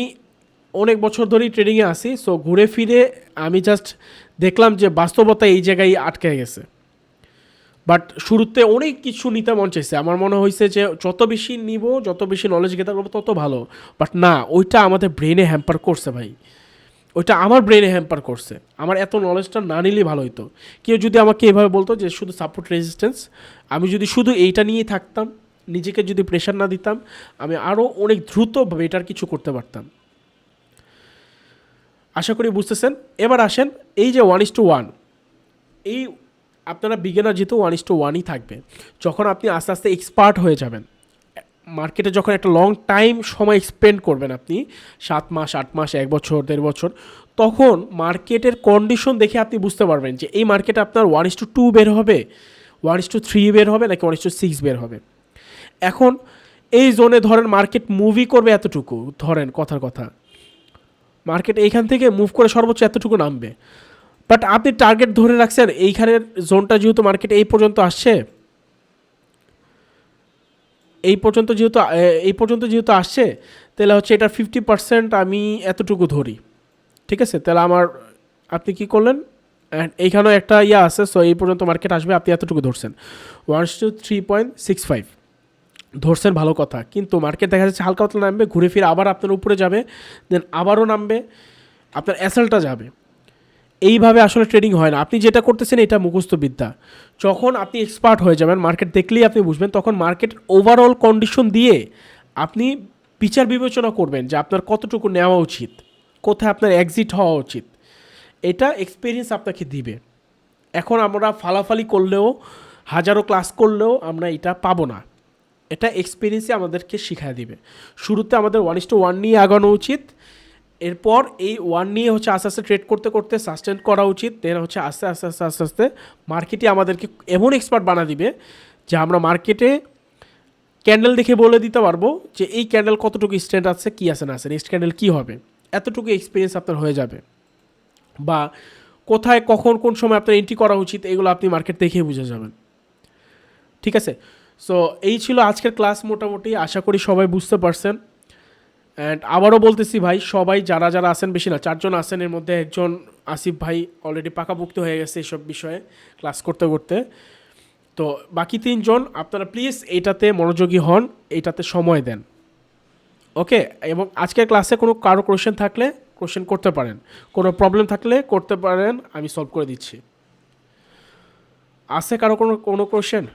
অনেক বছর ধরেই ট্রেডিংয়ে আসি। সো ঘুরে ফিরে আমি জাস্ট দেখলাম যে বাস্তবতা এই জায়গায় আটকে গেছে। বাট শুরুতে অনেক কিছু নিতে মন চাইছে, আমার মনে হয়েছে যে যত বেশি নিব, যত বেশি নলেজ গেদার করবো তত ভালো। বাট না, ওইটা আমাদের ব্রেনে হ্যাম্পার করছে ভাই, ওইটা আমার ব্রেনে হ্যাম্পার করছে। আমার এত নলেজটা না নিলেই ভালো হতো। কেউ যদি আমাকে এভাবে বলতো যে শুধু সাপোর্ট রেজিস্ট্যান্স, আমি যদি শুধু এইটা নিয়েই থাকতাম, নিজেকে যদি প্রেশার না দিতাম, আমি আরও অনেক দ্রুত বেটার কিছু করতে পারতাম। আশা করি বুঝতেছেন। এবার আসেন এই যে 1:1, এই আপনারা বিগিনার যেহেতু 1:1ই থাকবে। যখন আপনি আস্তে আস্তে এক্সপার্ট হয়ে যাবেন, মার্কেটে যখন একটা লং টাইম সময় স্পেন্ড করবেন আপনি, 7 মাস 8 মাস 1 বছর 1.5 বছর, তখন মার্কেটের কন্ডিশন দেখে আপনি বুঝতে পারবেন যে এই মার্কেটে আপনার 1:2 বের হবে, 1:3 বের হবে নাকি 1:6 বের হবে। এখন এই জোনে ধরেন মার্কেট মুভই করবে এতটুকু, ধরেন কথার কথা মার্কেট এইখান থেকে মুভ করে সর্বোচ্চ এতটুকু নামবে, বাট আপনি টার্গেট ধরে রাখছেন এইখানের জোনটা যেহেতু মার্কেট এই পর্যন্ত আসছে, এই পর্যন্ত যেহেতু আসছে, তাহলে হচ্ছে এটার 50% আমি এতটুকু ধরি, ঠিক আছে। তাহলে আপনি কি করলেন, এইখানেও একটা আছে, সো এই পর্যন্ত মার্কেট আসবে, আপনি এতটুকু ধরছেন 1:3.65 ধরছেন, ভালো কথা। কিন্তু মার্কেট দেখা যাচ্ছে হালকা পাতলা নামবে, ঘুরে ফিরে আবার আপনার উপরে যাবে, দেন আবারও নামবে, আপনার অ্যাসেলটা যাবে। এইভাবে আসলে ট্রেডিং হয় না। আপনি যেটা করতেছেন এটা মুখস্থ বিদ্যা। যখন আপনি এক্সপার্ট হয়ে যাবেন, মার্কেট দেখলেই আপনি বুঝবেন, তখন মার্কেটের ওভারঅল কন্ডিশন দিয়ে আপনি বিচার বিবেচনা করবেন যে আপনার কতটুকু নেওয়া উচিত, কোথায় আপনার এক্সিট হওয়া উচিত। এটা এক্সপিরিয়েন্স আপনাকে দিবে। এখন আমরা ফালাফালি করলেও, হাজারো ক্লাস করলেও আমরা এটা পাবো না। এটা এক্সপিরিয়েন্সে আমাদেরকে শিখায় দিবে। শুরুতে আমাদের 1:1 নিয়ে আগানো উচিত, এরপর এই 1 নিয়ে হচ্ছে আস্তে আস্তে ট্রেড করতে করতে সাস্টেন করা উচিত। দেন হচ্ছে আস্তে আস্তে আস্তে আস্তে আস্তে মার্কেটে আমাদেরকে এমন এক্সপার্ট বানা দিবে যে আমরা মার্কেটে ক্যান্ডেল দেখে বলে দিতে পারবো যে এই ক্যান্ডেল কতটুকু স্ট্যান্ড আছে, কী আছে না আছে, নেক্সট ক্যান্ডেল কী হবে। এতটুকু এক্সপিরিয়েন্স আপনার হয়ে যাবে। বা কোথায় কখন কোন সময় আপনার এন্ট্রি করা উচিত, এগুলো আপনি মার্কেট দেখেই বুঝে যাবেন, ঠিক আছে। সো এই ছিল আজকের ক্লাস। মোটামুটি আশা করি সবাই বুঝতে পারছেন। অ্যান্ড আবারও বলতেছি ভাই, সবাই যারা যারা আছেন, বেশি না 4 জন আছেন, এর মধ্যে একজন আসিফ ভাই অলরেডি পাকাপোক্ত হয়ে গেছে এইসব বিষয়ে ক্লাস করতে করতে। তো বাকি 3 জন আপনারা প্লিজ এইটাতে মনোযোগী হন, এইটাতে সময় দেন, ওকে। এবং আজকের ক্লাসে কারো কোশ্চেন থাকলে কোশ্চেন করতে পারেন, কোনো প্রবলেম থাকলে করতে পারেন, আমি সলভ করে দিচ্ছি। আছে কারো কোনো কোশ্চেন?